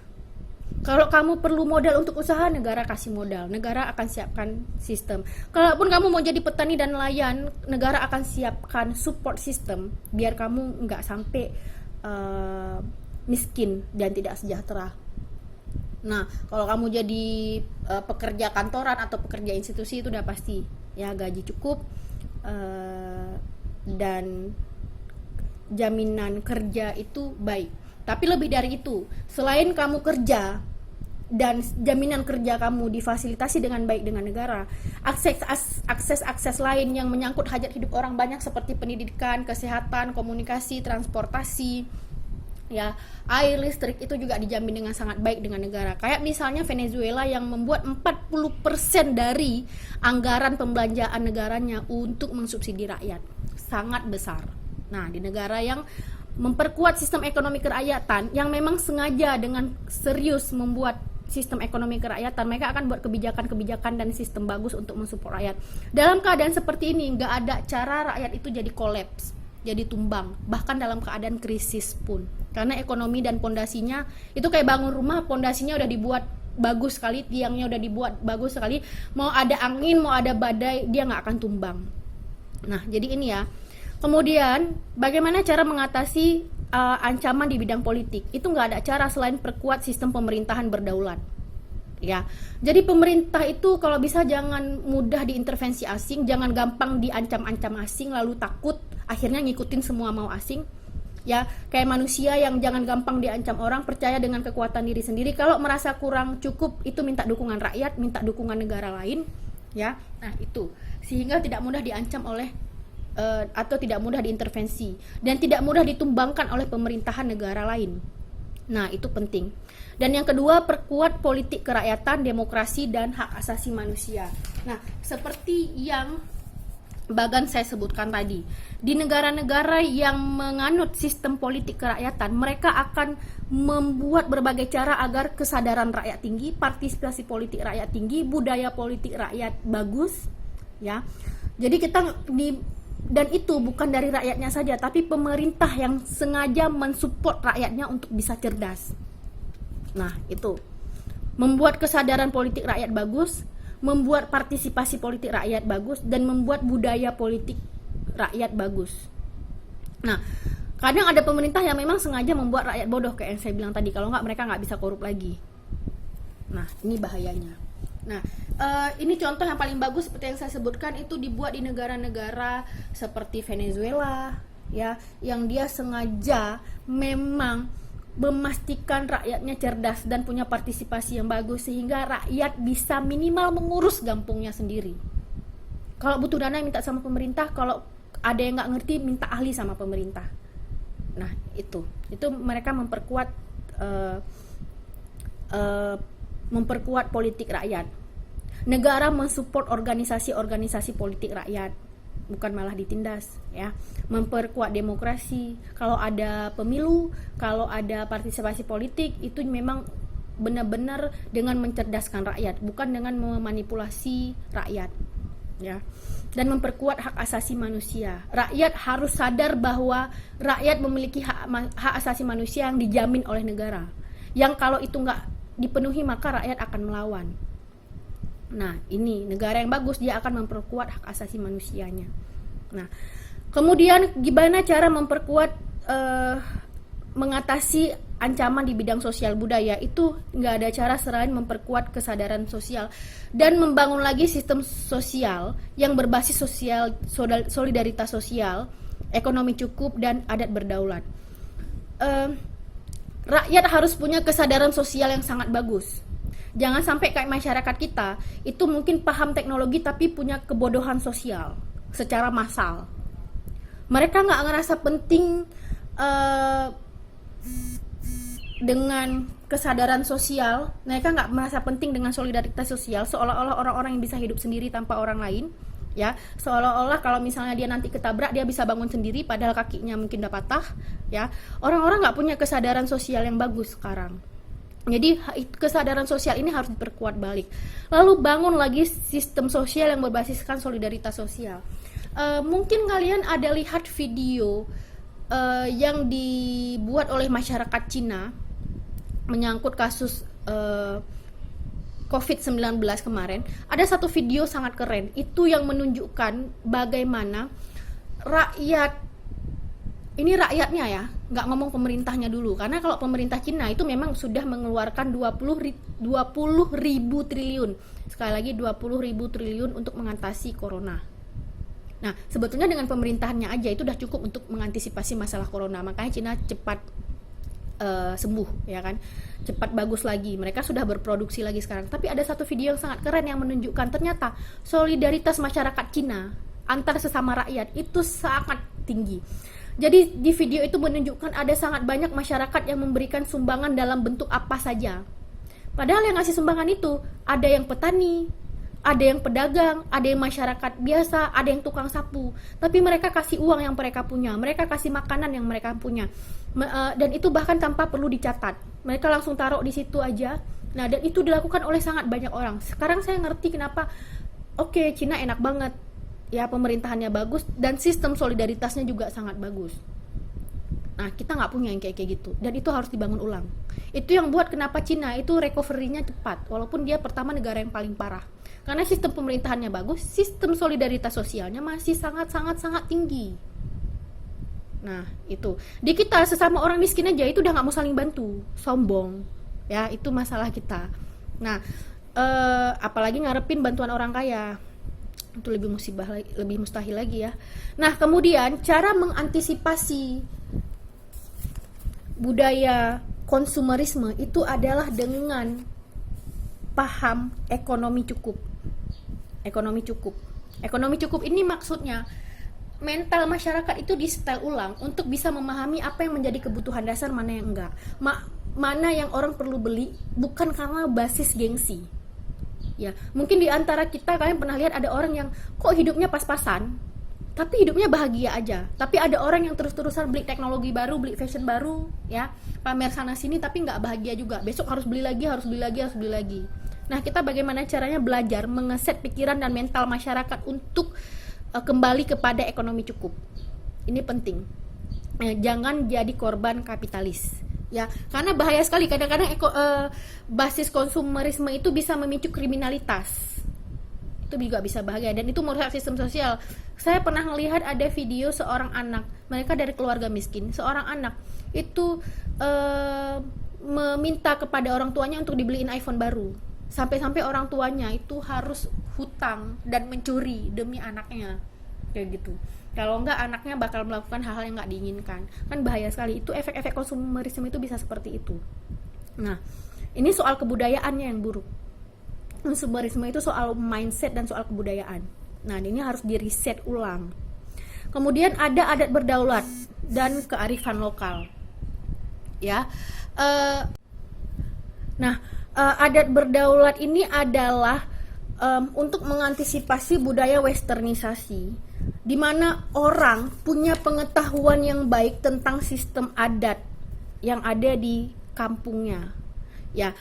Kalau kamu perlu modal untuk usaha, negara kasih modal, negara akan siapkan sistem. Kalaupun kamu mau jadi petani dan nelayan, negara akan siapkan support system biar kamu nggak sampai miskin dan tidak sejahtera. Nah, kalau kamu jadi pekerja kantoran atau pekerja institusi, itu udah pasti ya gaji cukup dan jaminan kerja itu baik. Tapi lebih dari itu, selain kamu kerja dan jaminan kerja kamu difasilitasi dengan baik dengan negara, akses lain yang menyangkut hajat hidup orang banyak seperti pendidikan, kesehatan, komunikasi, transportasi, ya, air, listrik itu juga dijamin dengan sangat baik dengan negara. Kayak misalnya Venezuela yang membuat 40% dari anggaran pembelanjaan negaranya untuk mensubsidi rakyat. Sangat besar. Nah, di negara yang memperkuat sistem ekonomi kerakyatan, yang memang sengaja dengan serius membuat sistem ekonomi kerakyatan, mereka akan buat kebijakan-kebijakan dan sistem bagus untuk mensupport rakyat. Dalam keadaan seperti ini, nggak ada cara rakyat itu jadi kolaps, jadi tumbang, bahkan dalam keadaan krisis pun. Karena ekonomi dan pondasinya, itu kayak bangun rumah, pondasinya udah dibuat bagus sekali, tiangnya udah dibuat bagus sekali, mau ada angin, mau ada badai, dia nggak akan tumbang. Nah, jadi ini ya. Kemudian, bagaimana cara mengatasi ancaman di bidang politik? Itu nggak ada cara selain perkuat sistem pemerintahan berdaulat. Ya, jadi pemerintah itu kalau bisa jangan mudah diintervensi asing, jangan gampang diancam-ancam asing lalu takut akhirnya ngikutin semua mau asing. Ya, kayak manusia yang jangan gampang diancam orang, percaya dengan kekuatan diri sendiri. Kalau merasa kurang cukup itu minta dukungan rakyat, minta dukungan negara lain, ya. Nah, itu sehingga tidak mudah diancam oleh atau tidak mudah diintervensi dan tidak mudah ditumbangkan oleh pemerintahan negara lain. Nah, itu penting. Dan yang kedua, perkuat politik kerakyatan, demokrasi, dan hak asasi manusia. Nah, seperti yang Bagan saya sebutkan tadi, di negara-negara yang menganut sistem politik kerakyatan, mereka akan membuat berbagai cara agar kesadaran rakyat tinggi, partisipasi politik rakyat tinggi, budaya politik rakyat bagus, ya. Jadi dan itu bukan dari rakyatnya saja, tapi pemerintah yang sengaja mensupport rakyatnya untuk bisa cerdas. Nah, itu membuat kesadaran politik rakyat bagus, membuat partisipasi politik rakyat bagus, dan membuat budaya politik rakyat bagus. Nah, kadang ada pemerintah yang memang sengaja membuat rakyat bodoh kayak yang saya bilang tadi. Kalau nggak, mereka nggak bisa korup lagi. Nah, ini bahayanya. Nah, ini contoh yang paling bagus seperti yang saya sebutkan, itu dibuat di negara-negara seperti Venezuela, ya, yang dia sengaja memang memastikan rakyatnya cerdas dan punya partisipasi yang bagus sehingga rakyat bisa minimal mengurus kampungnya sendiri. Kalau butuh dana minta sama pemerintah, kalau ada yang nggak ngerti minta ahli sama pemerintah. Nah, itu mereka memperkuat politik rakyat. Negara mensupport organisasi-organisasi politik rakyat, bukan malah ditindas, ya. Memperkuat demokrasi. Kalau ada pemilu, kalau ada partisipasi politik, itu memang benar-benar dengan mencerdaskan rakyat, bukan dengan memanipulasi rakyat, ya. Dan memperkuat hak asasi manusia. Rakyat harus sadar bahwa rakyat memiliki hak asasi manusia yang dijamin oleh negara, yang kalau itu nggak dipenuhi maka rakyat akan melawan. Nah, ini negara yang bagus, dia akan memperkuat hak asasi manusianya. Nah, kemudian gimana cara memperkuat mengatasi ancaman di bidang sosial budaya? Itu nggak ada cara selain memperkuat kesadaran sosial dan membangun lagi sistem sosial yang berbasis sosial, solidaritas sosial, ekonomi cukup, dan adat berdaulat. Rakyat harus punya kesadaran sosial yang sangat bagus. Jangan sampai kayak masyarakat kita itu mungkin paham teknologi tapi punya kebodohan sosial secara massal. Mereka nggak ngerasa penting dengan kesadaran sosial. Mereka nggak merasa penting dengan solidaritas sosial, seolah-olah orang-orang yang bisa hidup sendiri tanpa orang lain, ya. Seolah-olah kalau misalnya dia nanti ketabrak dia bisa bangun sendiri padahal kakinya mungkin udah patah, ya. Orang-orang nggak punya kesadaran sosial yang bagus sekarang. Jadi kesadaran sosial ini harus diperkuat balik. Lalu bangun lagi sistem sosial yang berbasiskan solidaritas sosial. Mungkin kalian ada lihat video yang dibuat oleh masyarakat Cina menyangkut kasus COVID-19 kemarin. Ada satu video sangat keren. Itu yang menunjukkan bagaimana ini rakyatnya, ya, nggak ngomong pemerintahnya dulu, karena kalau pemerintah Cina itu memang sudah mengeluarkan 20.000 triliun, sekali lagi 20.000 triliun untuk mengatasi corona. Nah, sebetulnya dengan pemerintahannya aja itu udah cukup untuk mengantisipasi masalah corona, makanya Cina cepat sembuh, ya kan, cepat bagus lagi, mereka sudah berproduksi lagi sekarang. Tapi ada satu video yang sangat keren yang menunjukkan ternyata solidaritas masyarakat Cina antar sesama rakyat itu sangat tinggi. Jadi di video itu menunjukkan ada sangat banyak masyarakat yang memberikan sumbangan dalam bentuk apa saja. Padahal yang ngasih sumbangan itu ada yang petani, ada yang pedagang, ada yang masyarakat biasa, ada yang tukang sapu. Tapi mereka kasih uang yang mereka punya, mereka kasih makanan yang mereka punya. Dan itu bahkan tanpa perlu dicatat. Mereka langsung taruh di situ aja. Nah, dan itu dilakukan oleh sangat banyak orang. Sekarang saya ngerti kenapa Cina enak banget. Ya, pemerintahannya bagus dan sistem solidaritasnya juga sangat bagus. Nah, kita nggak punya yang kayak gitu, dan itu harus dibangun ulang. Itu yang buat kenapa Cina itu recovery-nya cepat, walaupun dia pertama negara yang paling parah. Karena sistem pemerintahannya bagus, sistem solidaritas sosialnya masih sangat tinggi. Nah, itu. Di kita sesama orang miskin aja itu udah nggak mau saling bantu, sombong. Ya, itu masalah kita. Nah, apalagi ngarepin bantuan orang kaya. Itu lebih lebih mustahil lagi ya. Nah, kemudian cara mengantisipasi budaya konsumerisme itu adalah dengan paham ekonomi cukup. Ekonomi cukup ini maksudnya mental masyarakat itu di-setel ulang untuk bisa memahami apa yang menjadi kebutuhan dasar, mana yang enggak. Mana yang orang perlu beli bukan karena basis gengsi. Ya, mungkin di antara kita kalian pernah lihat ada orang yang kok hidupnya pas-pasan, tapi hidupnya bahagia aja. Tapi ada orang yang terus-terusan beli teknologi baru, beli fashion baru, ya, pamer sana sini tapi nggak bahagia juga. Besok harus beli lagi. Nah, kita bagaimana caranya belajar mengeset pikiran dan mental masyarakat untuk kembali kepada ekonomi cukup. Ini penting. Jangan jadi korban kapitalis. Ya, karena bahaya sekali kadang-kadang basis konsumerisme itu bisa memicu kriminalitas. Itu juga bisa bahaya dan itu merusak sistem sosial. Saya pernah melihat ada video seorang anak, mereka dari keluarga miskin, seorang anak itu meminta kepada orang tuanya untuk dibeliin iPhone baru. Sampai-sampai orang tuanya itu harus hutang dan mencuri demi anaknya, kayak gitu. Kalau enggak anaknya bakal melakukan hal-hal yang enggak diinginkan. Kan bahaya sekali. Itu efek-efek konsumerisme itu bisa seperti itu. Nah, ini soal kebudayaannya yang buruk. Konsumerisme itu soal mindset dan soal kebudayaan. Nah, ini harus di-reset ulang. Kemudian ada adat berdaulat dan kearifan lokal. Ya. Adat berdaulat ini adalah untuk mengantisipasi budaya westernisasi, di mana orang punya pengetahuan yang baik tentang sistem adat yang ada di kampungnya. Ya,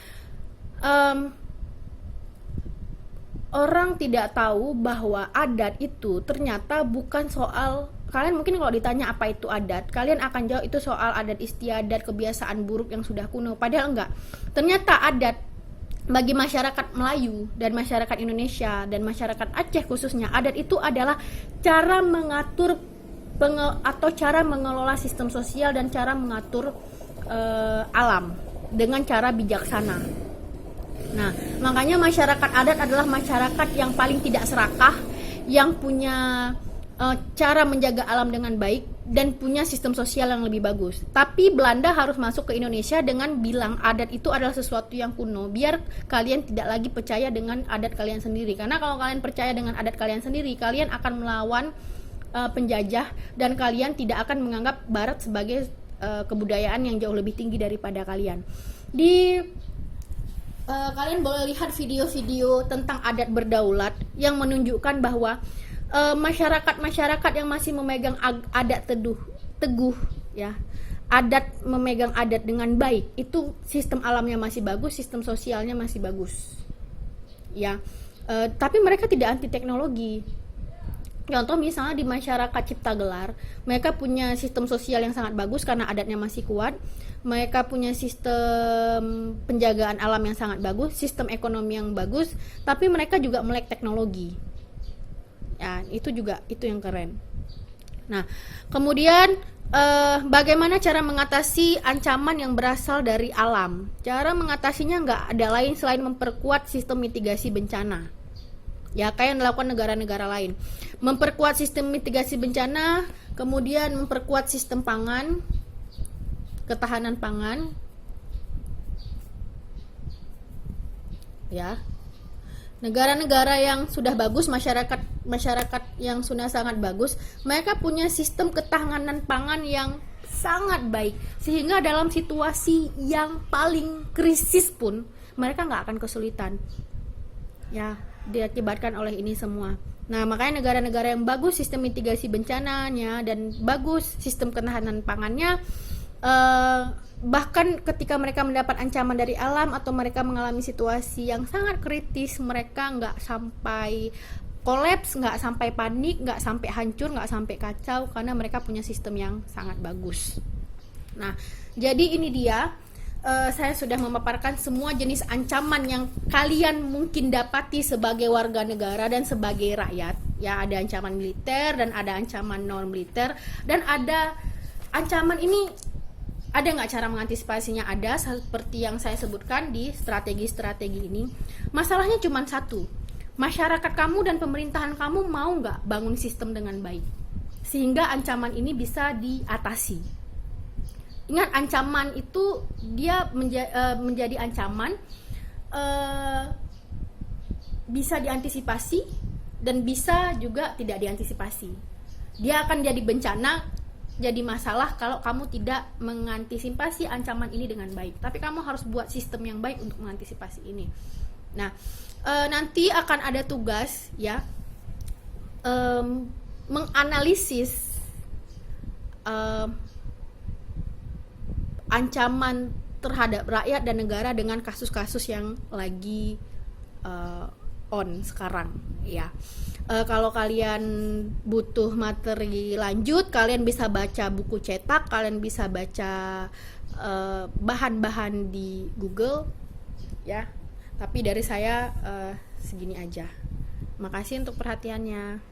orang tidak tahu bahwa adat itu ternyata bukan soal, kalian mungkin kalau ditanya apa itu adat, kalian akan jawab itu soal adat istiadat, kebiasaan buruk yang sudah kuno. Padahal enggak. Ternyata adat bagi masyarakat Melayu dan masyarakat Indonesia dan masyarakat Aceh khususnya, adat itu adalah cara mengatur atau cara mengelola sistem sosial dan cara mengatur alam dengan cara bijaksana. Nah, makanya masyarakat adat adalah masyarakat yang paling tidak serakah, yang punya cara menjaga alam dengan baik dan punya sistem sosial yang lebih bagus. Tapi Belanda harus masuk ke Indonesia dengan bilang adat itu adalah sesuatu yang kuno, biar kalian tidak lagi percaya dengan adat kalian sendiri. Karena kalau kalian percaya dengan adat kalian sendiri, kalian akan melawan penjajah dan kalian tidak akan menganggap Barat sebagai kebudayaan yang jauh lebih tinggi daripada kalian. Kalian boleh lihat video-video tentang adat berdaulat yang menunjukkan bahwa masyarakat yang masih memegang adat teguh ya, adat memegang adat dengan baik, itu sistem alamnya masih bagus, sistem sosialnya masih bagus ya. Tapi mereka tidak anti teknologi. Contoh misalnya di masyarakat Ciptagelar, mereka punya sistem sosial yang sangat bagus karena adatnya masih kuat. Mereka punya sistem penjagaan alam yang sangat bagus, sistem ekonomi yang bagus, tapi mereka juga melek teknologi. Ya, itu yang keren. Nah, kemudian bagaimana cara mengatasi ancaman yang berasal dari alam? Cara mengatasinya nggak ada lain selain memperkuat sistem mitigasi bencana. Ya, kayak yang dilakukan negara-negara lain. Memperkuat sistem mitigasi bencana, kemudian memperkuat sistem pangan, ketahanan pangan. Ya. Negara-negara yang sudah bagus, masyarakat yang sudah sangat bagus, mereka punya sistem ketahanan pangan yang sangat baik, sehingga dalam situasi yang paling krisis pun mereka nggak akan kesulitan. Ya, diakibatkan oleh ini semua. Nah, makanya negara-negara yang bagus sistem mitigasi bencananya dan bagus sistem ketahanan pangannya, bahkan ketika mereka mendapat ancaman dari alam atau mereka mengalami situasi yang sangat kritis, mereka nggak sampai kolaps, nggak sampai panik, nggak sampai hancur, nggak sampai kacau, karena mereka punya sistem yang sangat bagus. Nah, jadi ini dia, saya sudah memaparkan semua jenis ancaman yang kalian mungkin dapati sebagai warga negara dan sebagai rakyat. Ya, ada ancaman militer dan ada ancaman non militer, dan ada ancaman ini, ada nggak cara mengantisipasinya? Ada, seperti yang saya sebutkan di strategi-strategi ini. Masalahnya cuma satu, masyarakat kamu dan pemerintahan kamu mau nggak bangun sistem dengan baik sehingga ancaman ini bisa diatasi. Ingat, ancaman itu dia menjadi ancaman, bisa diantisipasi dan bisa juga tidak diantisipasi. Dia akan jadi bencana, jadi masalah kalau kamu tidak mengantisipasi ancaman ini dengan baik. Tapi kamu harus buat sistem yang baik untuk mengantisipasi ini. Nah, nanti akan ada tugas ya, menganalisis ancaman terhadap rakyat dan negara dengan kasus-kasus yang lagi on sekarang ya. Kalau kalian butuh materi lanjut, kalian bisa baca buku cetak, kalian bisa baca bahan-bahan di Google ya. Tapi dari saya segini aja. Makasih untuk perhatiannya.